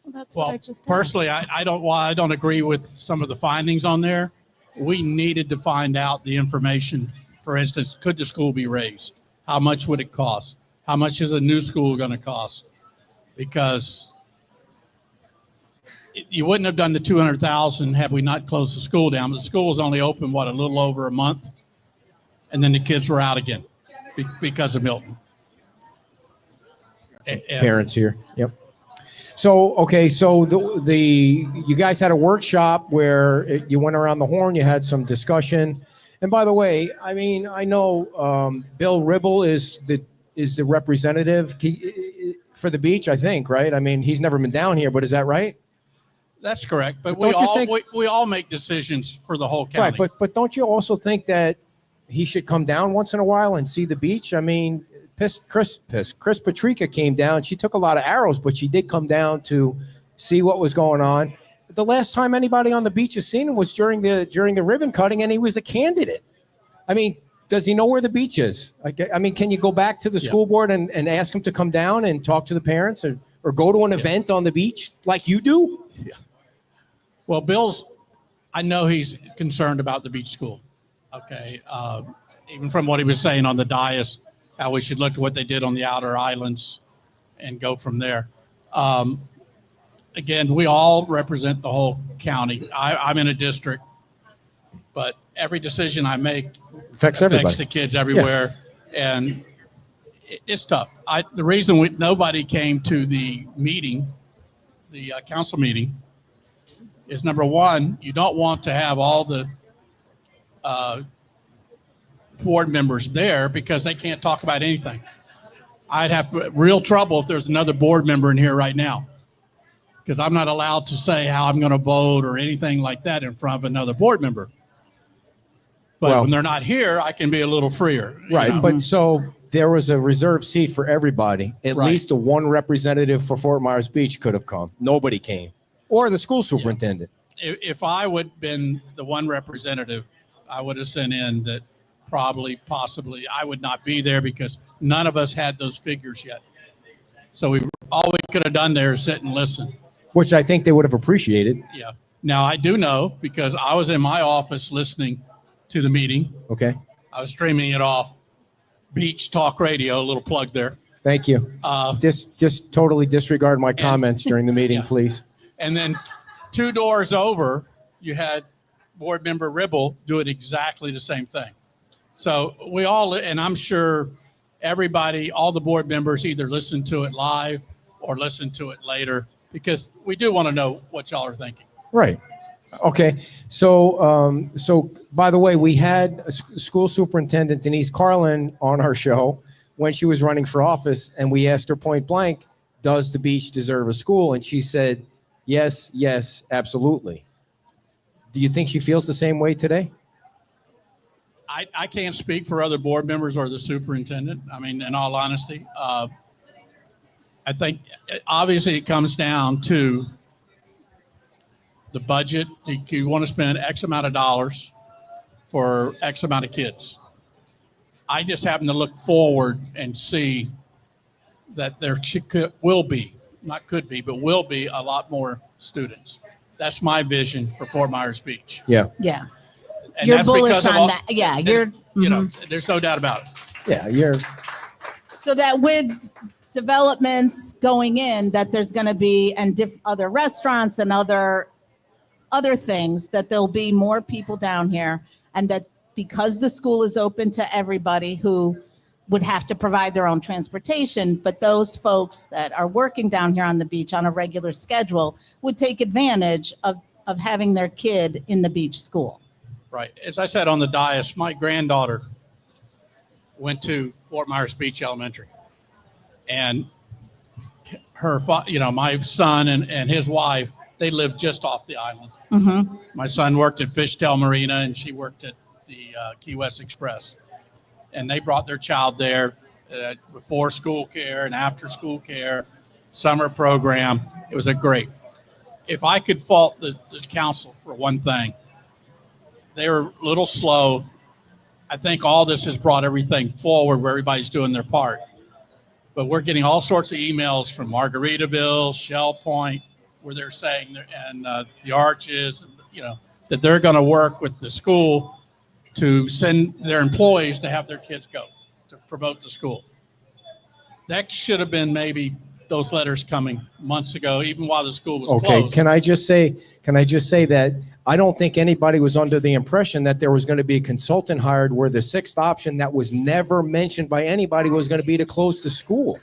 Well, that's what I just personally, I don't agree with some of the findings on there. We needed to find out the information. For instance, could the school be raised? How much would it cost? How much is a new school going to cost? Because you wouldn't have done the $200,000 had we not closed the school down. But the school was only open, a little over a month, and then the kids were out again because of Milton. Parents here. Yep. So, okay. So you guys had a workshop where you went around the horn, you had some discussion. And by the way, I mean, I know Bill Ribble is the representative for the beach, I think, right? I mean, he's never been down here, but is that right? That's correct. But we all make decisions for the whole county. Right. But don't you also think that he should come down once in a while and see the beach? I mean, Chris Patrica came down. She took a lot of arrows, but she did come down to see what was going on. The last time anybody on the beach has seen him was during the ribbon cutting, and he was a candidate. I mean, does he know where the beach is? I mean, can you go back to the school board and ask him to come down and talk to the parents or go to an event on the beach like you do? Yeah. Well, I know he's concerned about the beach school. Okay. Even from what he was saying on the dais, how we should look at what they did on the outer islands and go from there. Again, we all represent the whole county. I'm in a district, but every decision I make affects the kids everywhere. Yeah. And it's tough. The reason nobody came to the meeting, the council meeting, is number one, you don't want to have all the board members there because they can't talk about anything. I'd have real trouble if there's another board member in here right now, because I'm not allowed to say how I'm going to vote or anything like that in front of another board member. But when they're not here, I can be a little freer. Right. But so there was a reserved seat for everybody. At least the one representative for Fort Myers Beach could have come. Nobody came. Or the school superintendent. Yeah. If I would have been the one representative, I would have sent in that possibly I would not be there because none of us had those figures yet. So all we could have done there is sit and listen. Which I think they would have appreciated. Yeah. Now I do know because I was in my office listening to the meeting. Okay. I was streaming it off Beach Talk Radio, a little plug there. Thank you. Just totally disregard my comments during the meeting, please. And then 2 doors over, you had board member Ribble doing exactly the same thing. So we all, and I'm sure everybody, all the board members either listen to it live or listen to it later because we do want to know what y'all are thinking. Right. Okay. So, by the way, we had school superintendent Denise Carlin on our show when she was running for office, and we asked her point blank, does the beach deserve a school? And she said, yes, absolutely. Do you think she feels the same way today? I can't speak for other board members or the superintendent. I mean, in all honesty, I think obviously it comes down to the budget. You want to spend X amount of dollars for X amount of kids. I just happen to look forward and see that there will be, not could be, but will be a lot more students. That's my vision for Fort Myers Beach. Yeah. Yeah. And You're that's bullish because of on all- that. Yeah. and, You're, you know, there's no doubt about it. Yeah. You're. so that with developments going in, that there's going to be, and other restaurants and other things, that there'll be more people down here, and that because the school is open to everybody who would have to provide their own transportation, but those folks that are working down here on the beach on a regular schedule would take advantage of having their kid in the beach school. Right. As I said on the dais, my granddaughter went to Fort Myers Beach Elementary, and my son and his wife, they lived just off the island. Mm-hmm. My son worked at Fishtail Marina, and she worked at the Key West Express. And they brought their child there before school care and after school care, summer program. It was a great. If I could fault the council for one thing, they were a little slow. I think all this has brought everything forward where everybody's doing their part. But we're getting all sorts of emails from Margaritaville, Shell Point, where they're saying, and the Arches, that they're going to work with the school to send their employees to have their kids go to promote the school. That should have been maybe those letters coming months ago, even while the school was closed. Can I just say that I don't think anybody was under the impression that there was going to be a consultant hired where the sixth option that was never mentioned by anybody was going to be to close the school.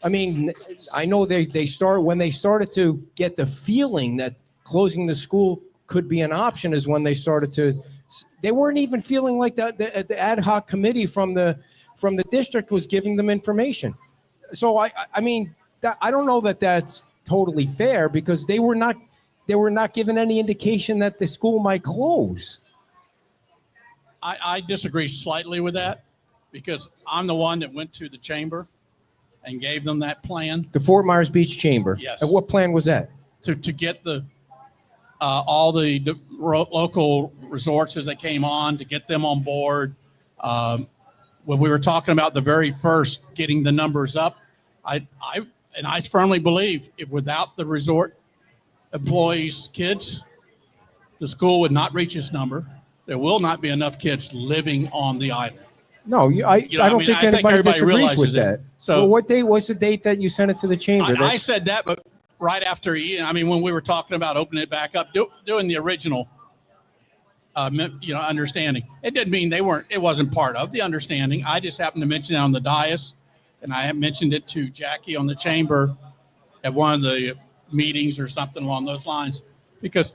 I mean, I know when they started to get the feeling that closing the school could be an option is when they started to. They weren't even feeling like the ad hoc committee from the district was giving them information. So I mean, I don't know that that's totally fair, because they were not given any indication that the school might close. I disagree slightly with that, because I'm the one that went to the chamber and gave them that plan. The Fort Myers Beach Chamber. Yes. And what plan was that? To get all the local resorts that came on, to get them on board. When we were talking about the very first getting the numbers up, I firmly believe if without the resort employees' kids, the school would not reach this number. There will not be enough kids living on the island. No, I don't think anybody disagrees with that. So well, what date was the date that you sent it to the chamber? I said that, but right after, when we were talking about opening it back up, doing the original, understanding. It didn't mean it wasn't part of the understanding. I just happened to mention it on the dais, and I had mentioned it to Jackie on the chamber at one of the meetings or something along those lines, because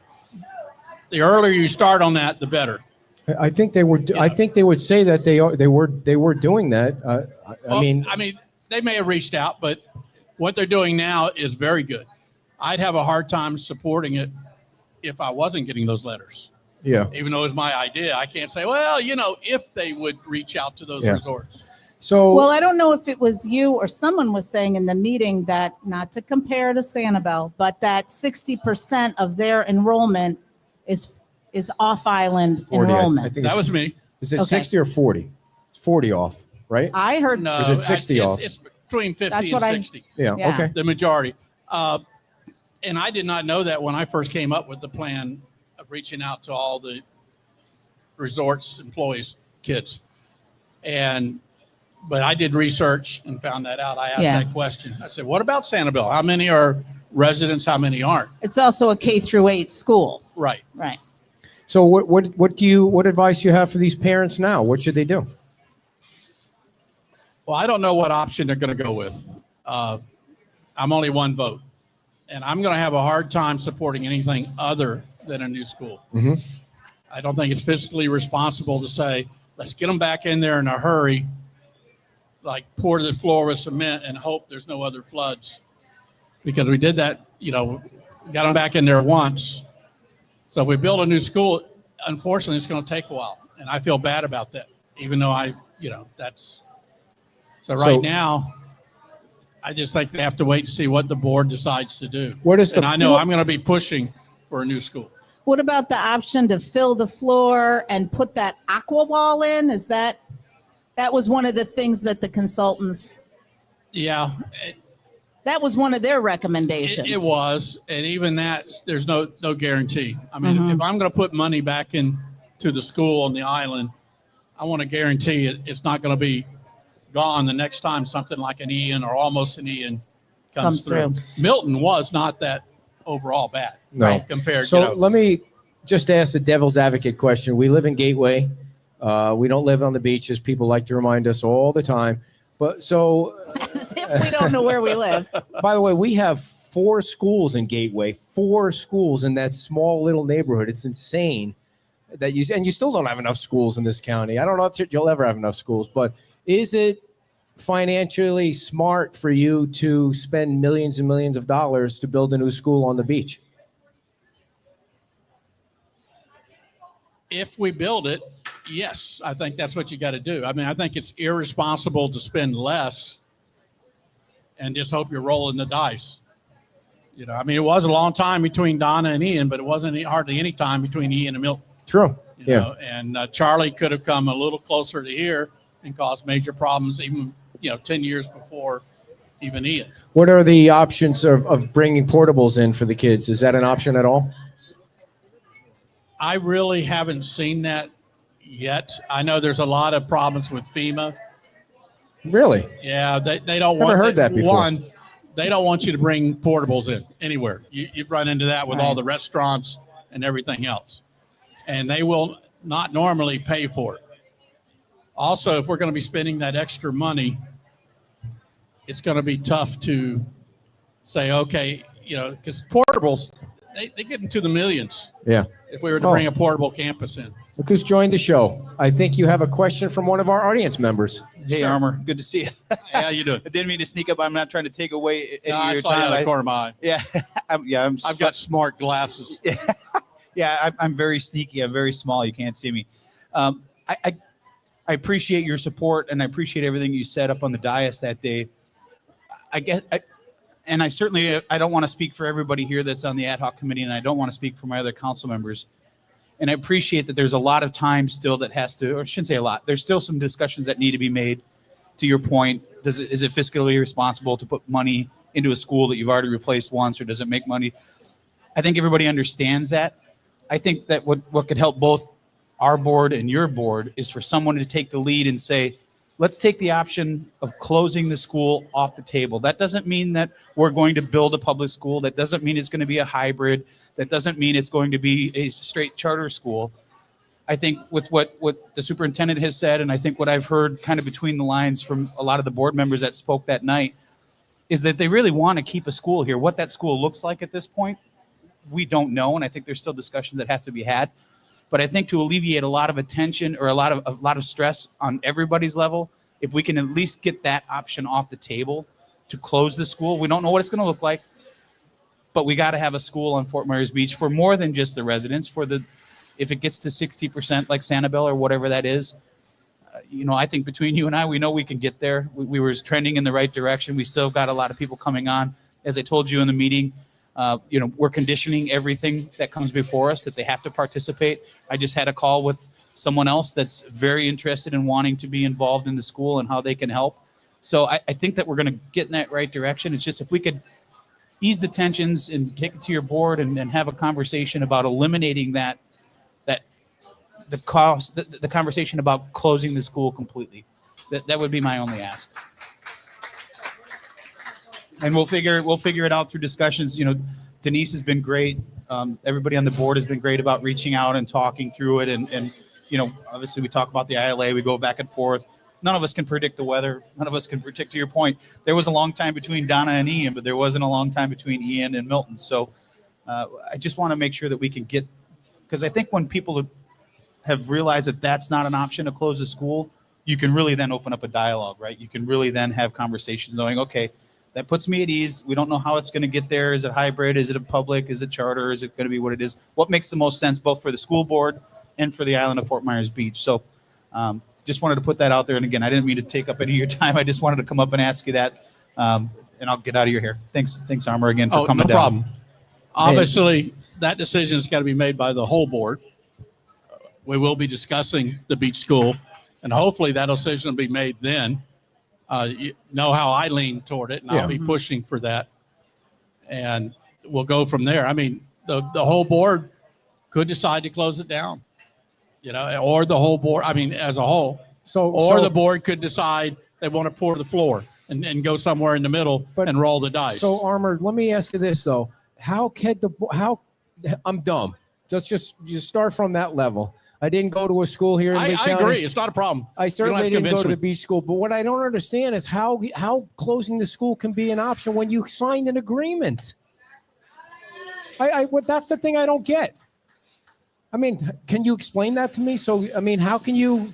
the earlier you start on that, the better. I think they were. I think they would say that they were doing that. I mean, they may have reached out, but what they're doing now is very good. I'd have a hard time supporting it if I wasn't getting those letters. Yeah. Even though it's my idea, I can't say, well, if they would reach out to those resorts. So. Well, I don't know if it was you or someone was saying in the meeting that, not to compare to Sanibel, but that 60% of their enrollment is off-island 40, enrollment. I think That was me. Is it Okay. 60 or 40? It's 40 off, right? I heard. No, Is it 60 off? It's between 50 That's and what 60. Yeah. Yeah. Okay. The majority. And I did not know that when I first came up with the plan of reaching out to all the resorts employees' kids. But I did research and found that out. I asked that question. I said, what about Sanibel? How many are residents? How many aren't? It's also a K-8 school. Right. Right. So what advice do you have for these parents now? What should they do? Well, I don't know what option they're going to go with. I'm only one vote, and I'm going to have a hard time supporting anything other than a new school. Mm-hmm. I don't think it's fiscally responsible to say, let's get them back in there in a hurry, like pour the floor with cement and hope there's no other floods. Because we did that, got them back in there once. So if we build a new school, unfortunately, it's going to take a while. And I feel bad about that, even though that's. So right now, I just think they have to wait to see what the board decides to do. And I know I'm going to be pushing for a new school. What about the option to fill the floor and put that Aqua Wall in? Is that That was one of the things that the consultants, Yeah, that was one of their recommendations. it was, and even that, there's no guarantee. I mean, if I'm going to put money back into the school on the island, I want to guarantee it's not going to be gone the next time something like an Ian or almost an Ian comes through. Milton was not that overall bad, No. right, compared. So let me just ask the devil's advocate question. We live in Gateway. We don't live on the beach, as people like to remind us all the time. But so, As if we don't know where we live. by the way, we have 4 schools in Gateway, 4 schools in that small little neighborhood. It's insane that you still don't have enough schools in this county. I don't know if you'll ever have enough schools, but is it financially smart for you to spend millions and millions of dollars to build a new school on the beach? If we build it, yes, I think that's what you got to do. I mean, I think it's irresponsible to spend less and just hope you're rolling the dice. You know, I mean, it was a long time between Donna and Ian, but it wasn't hardly any time between Ian and Milton. True. You know, and Charlie could have come a little closer to here and caused major problems even, 10 years before even Ian. What are the options of bringing portables in for the kids? Is that an option at all? I really haven't seen that yet. I know there's a lot of problems with FEMA. Really? Yeah, they don't Never want heard that before. One, they don't want you to bring portables in anywhere. You've run into that with all the restaurants and everything else. And they will not normally pay for it. Also, if we're going to be spending that extra money, it's going to be tough to say, okay, because portables, they get into the millions. Yeah. If we were to bring a portable campus in. Look who's joined the show. I think you have a question from one of our audience members. Hey, Sure. Armor. Good to see you. How you doing? I didn't mean to sneak up. I'm not trying to take away any No, of I your saw you time. out of the corner of my eye. Yeah, I've got smart glasses. I'm very sneaky. I'm very small. You can't see me. I appreciate your support, and I appreciate everything you said up on the dais that day. I don't want to speak for everybody here that's on the ad hoc committee, and I don't want to speak for my other council members. And I appreciate that there's a lot of time still that has to, or I shouldn't say a lot, there's still some discussions that need to be made. To your point, is it fiscally responsible to put money into a school that you've already replaced once, or does it make money? I think everybody understands that. I think that what could help both our board and your board is for someone to take the lead and say, let's take the option of closing the school off the table. That doesn't mean that we're going to build a public school. That doesn't mean it's going to be a hybrid. That doesn't mean it's going to be a straight charter school. I think with what the superintendent has said, and I think what I've heard kind of between the lines from a lot of the board members that spoke that night, is that they really want to keep a school here. What that school looks like at this point, we don't know, and I think there's still discussions that have to be had. But I think to alleviate a lot of attention or a lot of stress on everybody's level, if we can at least get that option off the table to close the school, we don't know what it's going to look like, but we got to have a school on Fort Myers Beach for more than just the residents. If it gets to 60% like Sanibel or whatever that is, I think between you and I, we know we can get there. We were trending in the right direction. We still got a lot of people coming on. As I told you in the meeting, we're conditioning everything that comes before us that they have to participate. I just had a call with someone else that's very interested in wanting to be involved in the school and how they can help. So I think that we're going to get in that right direction. It's just if we could ease the tensions and take it to your board and have a conversation about eliminating the cost, the conversation about closing the school completely. That would be my only ask. And we'll figure it out through discussions. Denise has been great. Everybody on the board has been great about reaching out and talking through it. And obviously we talk about the ILA, we go back and forth. None of us can predict the weather. None of us can predict, to your point. There was a long time between Donna and Ian, but there wasn't a long time between Ian and Milton. So I just want to make sure that we can get, because I think when people have realized that that's not an option to close the school, you can really then open up a dialogue, right? You can really then have conversations knowing, okay, that puts me at ease. We don't know how it's going to get there. Is it hybrid? Is it a public? Is it charter? Is it going to be what it is? What makes the most sense both for the school board and for the island of Fort Myers Beach? So just wanted to put that out there. And again, I didn't mean to take up any of your time. I just wanted to come up and ask you that. And I'll get out of your hair. Thanks, Armor, again for coming down. No problem. Obviously, that decision has got to be made by the whole board. We will be discussing the beach school And hopefully that decision will be made then. You know how I lean toward it, and I'll be pushing for that. And we'll go from there. I mean, the whole board could decide to close it down, or the whole board, as a whole. So the board could decide they want to pour the floor and go somewhere in the middle and roll the dice. So, Armor, let me ask you this, though. I'm dumb. Let's just start from that level. I didn't go to a school here in Lee County. I agree. It's not a problem. I certainly didn't go to the beach school. But what I don't understand is how closing the school can be an option when you signed an agreement. That's the thing I don't get. I mean, can you explain that to me? So, I mean, how can you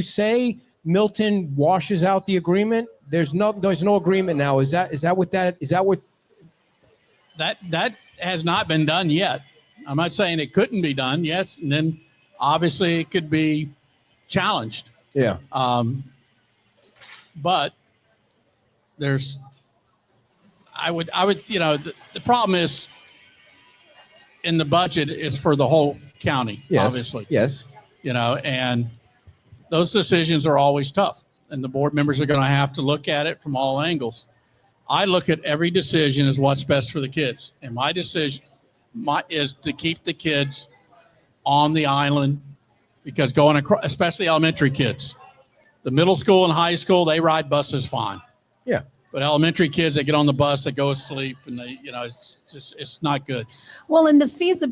say Milton washes out the agreement? There's no agreement now. Is that what that has not been done yet. I'm not saying it couldn't be done. Yes, and then obviously it could be challenged. Yeah. But I would the problem is in the budget is for the whole county. Yes. Obviously. Yes. And those decisions are always tough, and the board members are going to have to look at it from all angles. I look at every decision as what's best for the kids, and my decision is to keep the kids on the island, because going across, especially elementary kids, the middle school and high school, they ride buses fine. Yeah. But elementary kids, they get on the bus, they go to sleep, and it's not good. Well, and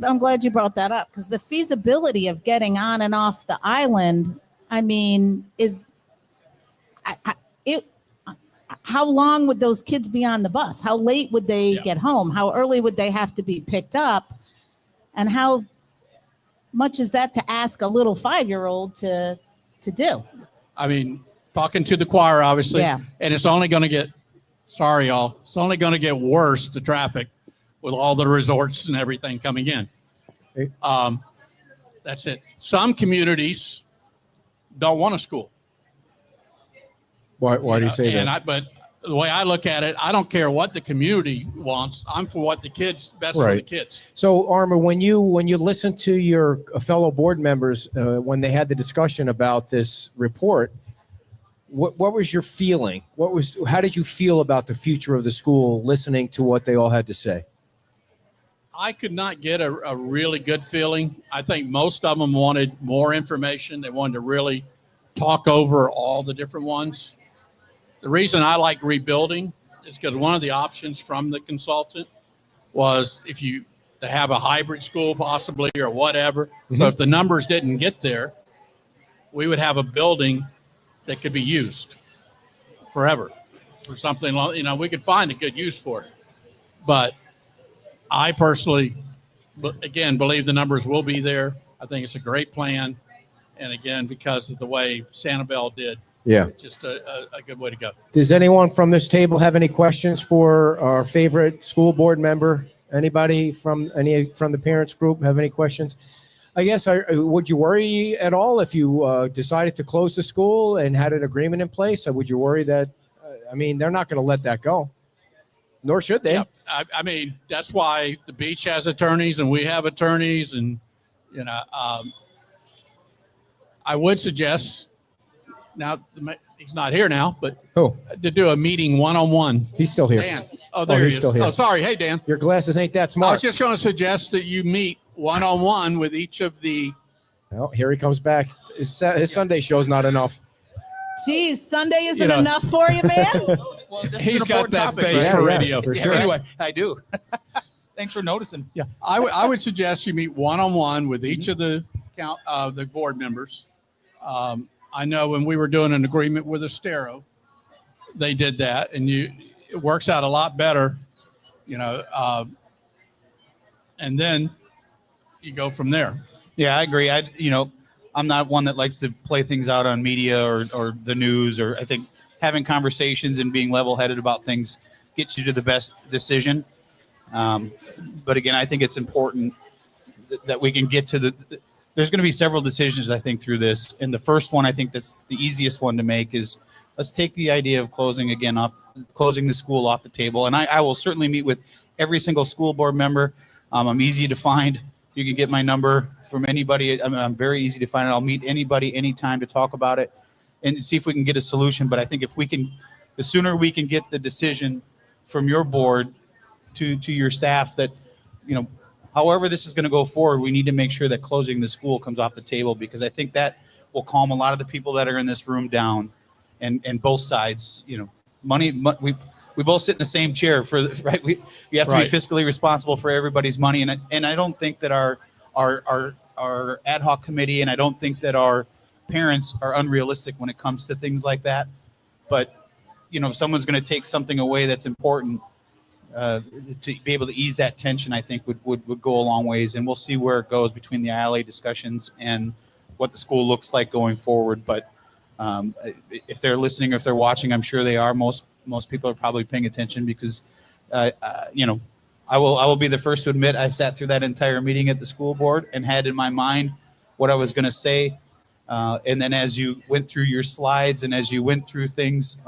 I'm glad you brought that up, because the feasibility of getting on and off the island, how long would those kids be on the bus? How late would they get home? How early would they have to be picked up? And how much is that to ask a little 5-year-old to do? I mean, talking to the choir, obviously. Yeah. And it's only going to get, sorry, y'all, it's only going to get worse, the traffic, with all the resorts and everything coming in. That's it. Some communities don't want a school. Why do you say that? But the way I look at it, I don't care what the community wants. I'm for what the kids, best for the kids. So, Armor, when you listen to your fellow board members when they had the discussion about this report, what was your feeling? How did you feel about the future of the school listening to what they all had to say? I could not get a really good feeling. I think most of them wanted more information. They wanted to really talk over all the different ones. The reason I like rebuilding is because one of the options from the consultant was to have a hybrid school possibly, or whatever. Mm-hmm. So if the numbers didn't get there, we would have a building that could be used forever for something. We could find a good use for it. But I personally, again, believe the numbers will be there. I think it's a great plan. And again, because of the way Sanibel did, just a good way to go. Does anyone from this table have any questions for our favorite school board member? Anybody from the parents group have any questions? I guess, would you worry at all if you decided to close the school and had an agreement in place? Or would you worry that, they're not going to let that go, nor should they. Yeah, that's why the beach has attorneys and we have attorneys, and, I would suggest, now he's not here now, but to do a meeting one-on-one. He's still here. Dan. Oh, there he is. Still here. Oh, sorry. Hey, Dan. Your glasses ain't that smart. I was just going to suggest that you meet one-on-one with each of the. Well, here he comes back. His Sunday show's not enough. Geez, Sunday isn't enough for you, man? Well, he's got that face for radio. For sure. Anyway, I do. Thanks for noticing. Yeah, I would suggest you meet one-on-one with each of the board members. I know when we were doing an agreement with Estero, they did that, and it works out a lot better, and then you go from there. Yeah, I agree. I'm not one that likes to play things out on media or the news, or I think having conversations and being level-headed about things gets you to the best decision. But again, I think it's important that we can get to there's going to be several decisions, I think, through this. And the first one, I think that's the easiest one to make, is let's take the idea of closing the school off the table. And I will certainly meet with every single school board member. I'm easy to find. You can get my number from anybody. I'm very easy to find it. I'll meet anybody anytime to talk about it and see if we can get a solution. But I think if we can, the sooner we can get the decision from your board to your staff that, however this is going to go forward, we need to make sure that closing the school comes off the table, because I think that will calm a lot of the people that are in this room down, and both sides, we both sit in the same chair right. We have to be fiscally responsible for everybody's money. And I don't think that our ad hoc committee, and I don't think that our parents are unrealistic when it comes to things like that. But, if someone's going to take something away that's important, to be able to ease that tension, I think would go a long ways. And we'll see where it goes between the ILA discussions and what the school looks like going forward. But if they're listening or if they're watching, I'm sure they are. Most people are probably paying attention, because, I will be the first to admit I sat through that entire meeting at the school board and had in my mind what I was going to say. And then as you went through your slides and as you went through things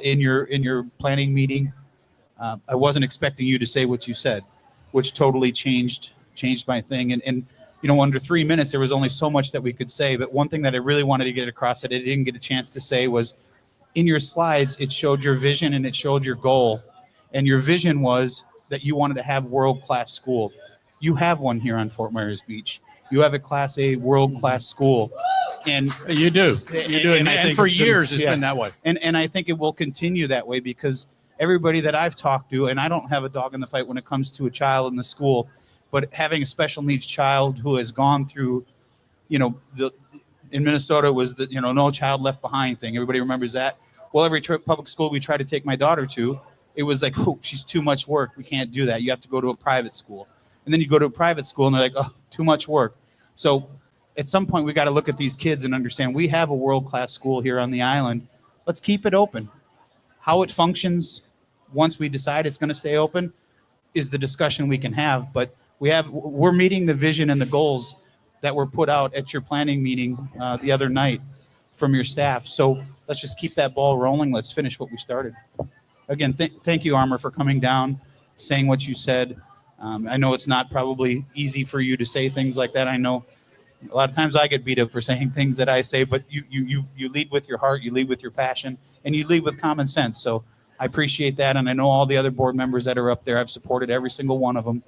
in your planning meeting, I wasn't expecting you to say what you said, which totally changed my thing. And under 3 minutes, there was only so much that we could say. But one thing that I really wanted to get across that I didn't get a chance to say was, in your slides, it showed your vision and it showed your goal. And your vision was that you wanted to have world-class school. You have one here on Fort Myers Beach. You have a Class A world-class school. And you do. And for years it's been that way. And I think it will continue that way, because everybody that I've talked to, and I don't have a dog in the fight when it comes to a child in the school, but having a special needs child who has gone through, in Minnesota was the, no child left behind thing. Everybody remembers that. Well, every public school we try to take my daughter to, it was like, oh, she's too much work. We can't do that. You have to go to a private school. And then you go to a private school and they're like, oh, too much work. So at some point we got to look at these kids and understand we have a world-class school here on the island. Let's keep it open. How it functions once we decide it's going to stay open is the discussion we can have. But we're meeting the vision and the goals that were put out at your planning meeting the other night from your staff. So let's just keep that ball rolling. Let's finish what we started. Again, thank you, Armor, for coming down, saying what you said. I know it's not probably easy for you to say things like that. I know a lot of times I get beat up for saying things that I say, but you lead with your heart, you lead with your passion, and you lead with common sense. So I appreciate that. And I know all the other board members that are up there, I've supported every single one of them.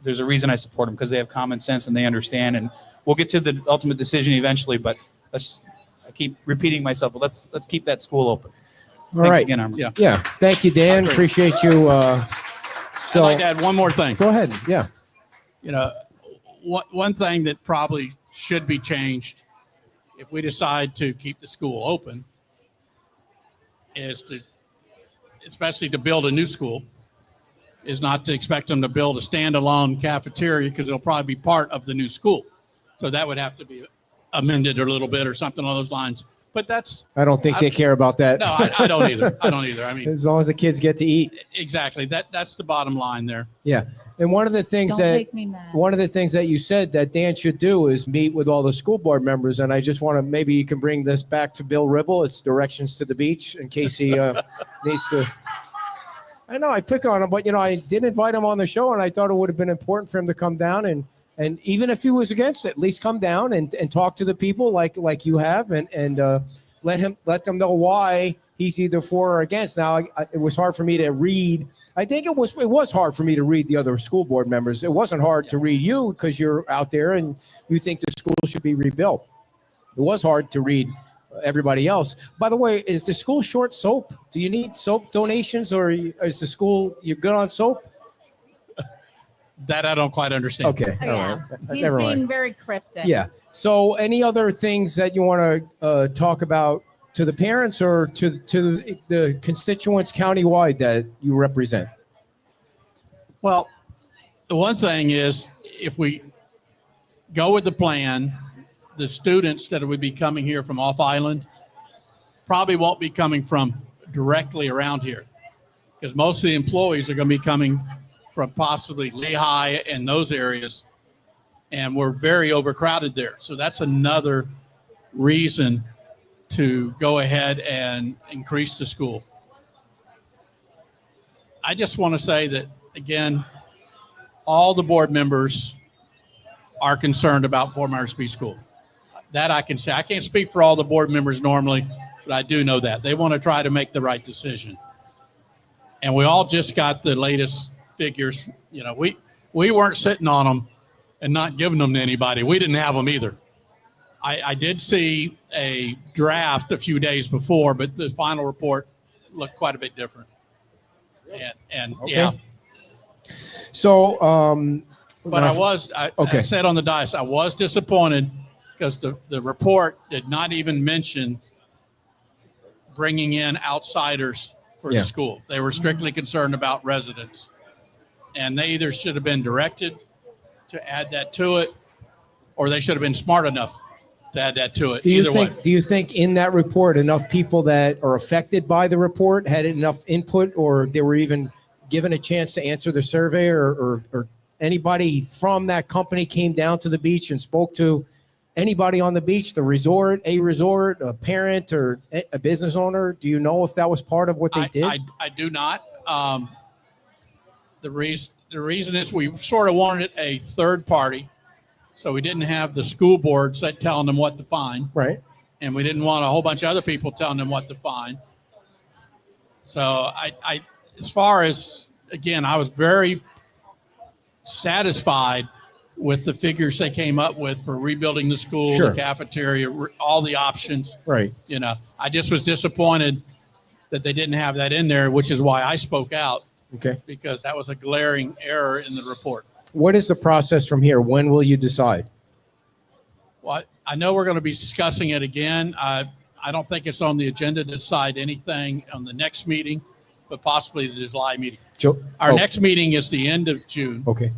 There's a reason I support them, because they have common sense and they understand. And we'll get to the ultimate decision eventually, but I keep repeating myself, but let's keep that school open. All Thanks right. again, Armor. Yeah. Thank you, Dan. Appreciate you. I'd like to add one more thing. Go ahead. Yeah. One thing that probably should be changed if we decide to keep the school open is especially to build a new school, is not to expect them to build a standalone cafeteria, because it'll probably be part of the new school. So that would have to be amended a little bit or something along those lines. But I don't think they care about that. No, I don't either. I don't either. I mean, as long as the kids get to eat. Exactly. That's the bottom line there. Yeah. And one of the things that you said that Dan should do is meet with all the school board members. And I just want to, maybe you can bring this back to Bill Ribble. It's directions to the beach in case he needs to. I know I pick on him, but I did invite him on the show, and I thought it would have been important for him to come down and even if he was against it, at least come down and talk to the people like you have, and let them know why he's either for or against. Now, it was hard for me to read. I think it was hard for me to read the other school board members. It wasn't hard to read you, because you're out there and you think the school should be rebuilt. It was hard to read everybody else. By the way, is the school short soap? Do you need soap donations, or is the school, you're good on soap? That I don't quite understand. Okay. Oh, yeah. He's being very cryptic. Yeah. So any other things that you want to talk about to the parents or to the constituents countywide that you represent? Well, the one thing is, if we go with the plan, the students that would be coming here from off island probably won't be coming from directly around here, because most of the employees are going to be coming from possibly Lehigh and those areas, and we're very overcrowded there. So that's another reason to go ahead and increase the school. I just want to say that, again, all the board members are concerned about Fort Myers Beach School. That I can say. I can't speak for all the board members normally, but I do know that. They want to try to make the right decision. And we all just got the latest figures. You know, we weren't sitting on them and not giving them to anybody. We didn't have them either. I did see a draft a few days before, but the final report looked quite a bit different. And Okay. yeah. So, But I said on the dais, I was disappointed because the report did not even mention bringing in outsiders for Yeah. the school. They were strictly concerned about residents. And they either should have been directed to add that to it, or they should have been smart enough to add that to it. Do Either way. you think in that report enough people that are affected by the report had enough input, or they were even given a chance to answer the survey, or anybody from that company came down to the beach and spoke to anybody on the beach, the resort, a parent, or a business owner? Do you know if that was part of what they did? I do not. The reason is we sort of wanted a third party, so we didn't have the school board telling them what to find. Right. And we didn't want a whole bunch of other people telling them what to find. So I as far as, again, I was very satisfied with the figures they came up with for rebuilding the school, Sure. the cafeteria, all the options. Right. You know, I just was disappointed that they didn't have that in there, which is why I spoke out, Okay. because that was a glaring error in the report. What is the process from here? When will you decide? Well, I know we're going to be discussing it again. I don't think it's on the agenda to decide anything on the next meeting, but possibly the July meeting. Our next meeting is the end of June, Okay.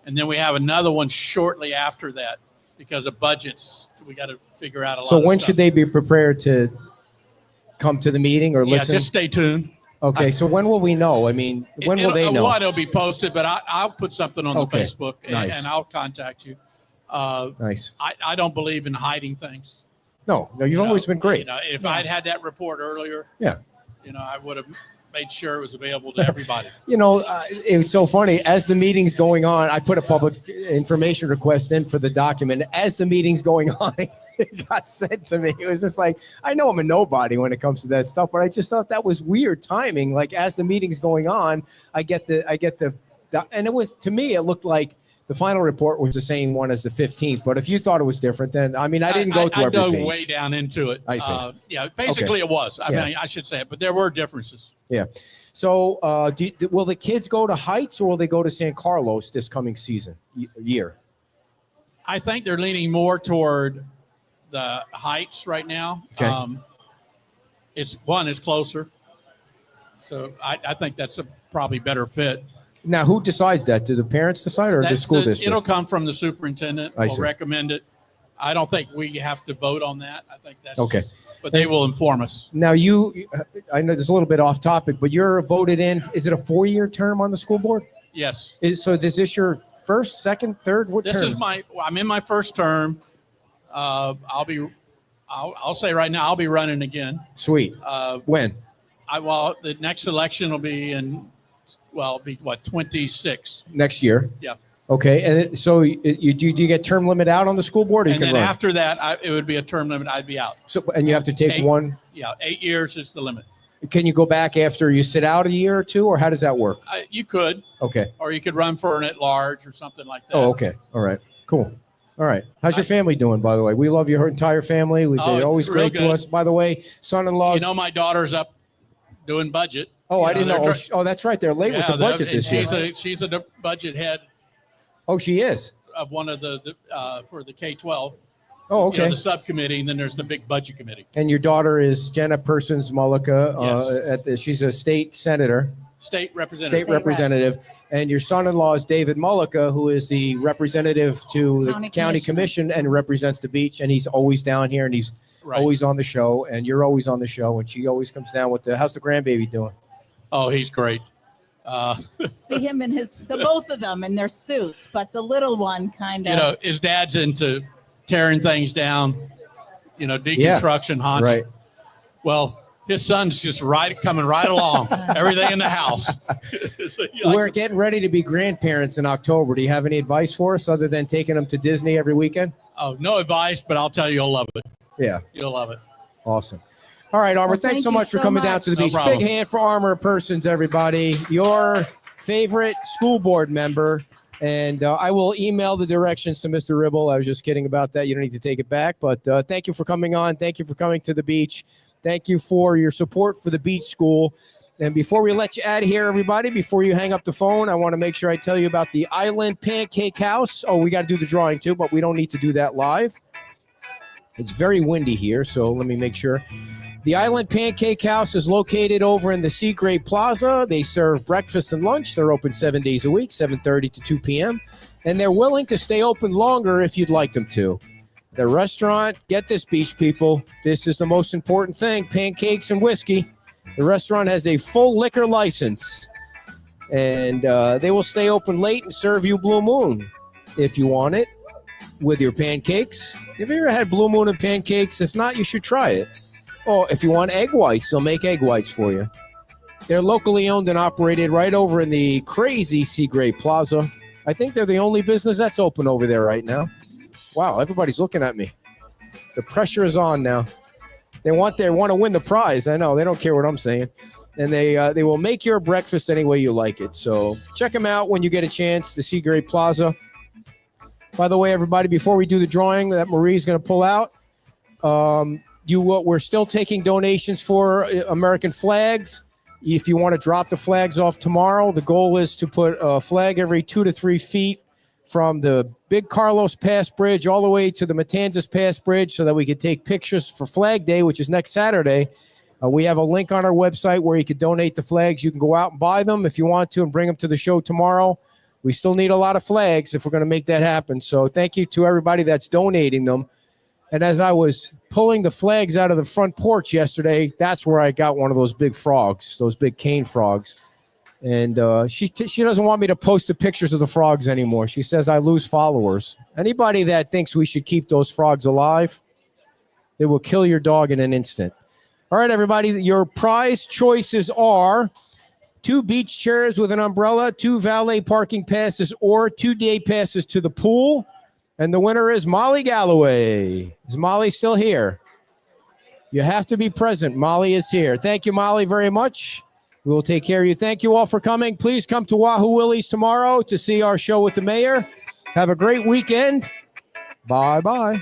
and then we have another one shortly after that because of budgets. We got to figure out a lot So of when stuff. should they be prepared to come to the meeting or Yeah, listen? just stay tuned. Okay. So when will we know? I mean, when will they know? One, it'll be posted, but I'll put something on Okay. the Facebook Nice. and I'll contact you. Nice. I don't believe in hiding things. No, you've always been great. You know, if I'd had that report earlier, Yeah. I would have made sure it was available to everybody. It's so funny. As the meeting's going on, I put a public information request in for the document. As the meeting's going on, it got sent to me. It was just like, I know I'm a nobody when it comes to that stuff, but I just thought that was weird timing. Like as the meeting's going on, I get the, and it was, to me, it looked like the final report was the same one as the 15th. But if you thought it was different, then, I mean, I didn't go to I every dug page. way down into it. I see. Yeah, basically it was. I Yeah. mean, I should say it, but there were differences. Yeah. So will the kids go to Heights or will they go to San Carlos this coming year? I think they're leaning more toward the Heights right now. Okay. It's closer. So I think that's a probably better fit. Now, who decides that? Do the parents decide or the school district? It'll come from the superintendent. I Will see. recommend it. I don't think we have to vote on that. I think that's Okay. But they will inform us. Now, I know this is a little bit off topic, but you're voted in. Is it a 4-year term on the school board? Yes. So is this your first, second, third? What This term? is I'm in my first term. I'll say right now I'll be running again. Sweet. When? The next election will be it'll be 26. Next year. Yeah. Okay. And do you get term limit out on the school board? Or you And can then run? after that, it would be a term limit. I'd be out. So, and you have to take one. Yeah, 8 years is the limit. Can you go back after you sit out a year or two, or how does that work? You could, Okay. or you could run for an at-large or something like that. Oh, okay. All right. Cool. All right. How's your family doing, by the way? We love your entire family. They're always real great to good. us. By the way, son-in-law. My daughter's up doing budget. Oh, I didn't know. they're Oh, that's right. They're late with the budget this year. She's the budget head Oh, she is. of one of the for the K-12. Oh, okay. The subcommittee, and then there's the big budget committee. And your daughter is Jenna Persons Mullica. She's a state senator, State representative. state representative. And your son-in-law is David Mullica, who is the representative to the county commission and represents the beach. And he's always down here, and he's always on the show. And you're always on the show. And she always comes down with how's the grandbaby doing? Oh, he's great. See him in the both of them in their suits, but the little one kind of. His dad's into tearing things down, deconstruction, haunch. Right. Well, His son's just coming right along. Everything in the house. So We're getting ready to be grandparents in October. Do you have any advice for us other than taking them to Disney every weekend? Oh, no advice, but I'll tell you, you'll love it. Yeah. You'll love it. Awesome. All right, Armor, Well, thanks thank so you much for so coming down much. to the No beach. problem. Big hand for Armor Persons, everybody. Your favorite school board member. And I will email the directions to Mr. Ribble. I was just kidding about that. You don't need to take it back. But thank you for coming on. Thank you for coming to the beach. Thank you for your support for the beach school. And before we let you out of here, everybody, before you hang up the phone, I want to make sure I tell you about the Island Pancake House. Oh, we got to do the drawing too, but we don't need to do that live. It's very windy here, so let me make sure. The Island Pancake House is located over in the Seagrave Plaza. They serve breakfast and lunch. They're open 7 days a week, 7:30 to 2 p.m. And they're willing to stay open longer if you'd like them to. The restaurant, get this, beach people, this is the most important thing, pancakes and whiskey. The restaurant has a full liquor license. And they will stay open late and serve you Blue Moon if you want it with your pancakes. Have you ever had Blue Moon and pancakes? If not, you should try it. Oh, if you want egg whites, they'll make egg whites for you. They're locally owned and operated right over in the crazy Seagrave Plaza. I think they're the only business that's open over there right now. Wow, everybody's looking at me. The pressure is on now. They want to win the prize. I know, they don't care what I'm saying. And they will make your breakfast any way you like it. So check them out when you get a chance, the Seagrave Plaza. By the way, everybody, before we do the drawing that Marie's going to pull out, we're still taking donations for American flags. If you want to drop the flags off tomorrow, the goal is to put a flag every 2 to 3 feet from the Big Carlos Pass Bridge all the way to the Matanzas Pass Bridge so that we could take pictures for Flag Day, which is next Saturday. We have a link on our website where you can donate the flags. You can go out and buy them if you want to and bring them to the show tomorrow. We still need a lot of flags if we're going to make that happen. So thank you to everybody that's donating them. And as I was pulling the flags out of the front porch yesterday, that's where I got one of those big frogs, those big cane frogs. And she doesn't want me to post the pictures of the frogs anymore. She says I lose followers. Anybody that thinks we should keep those frogs alive, they will kill your dog in an instant. All right, everybody, your prize choices are 2 beach chairs with an umbrella, 2 valet parking passes, or 2 day passes to the pool. And the winner is Molly Galloway. Is Molly still here? You have to be present. Molly is here. Thank you, Molly, very much. We will take care of you. Thank you all for coming. Please come to Wahoo Willie's tomorrow to see our show with the mayor. Have a great weekend. Bye-bye.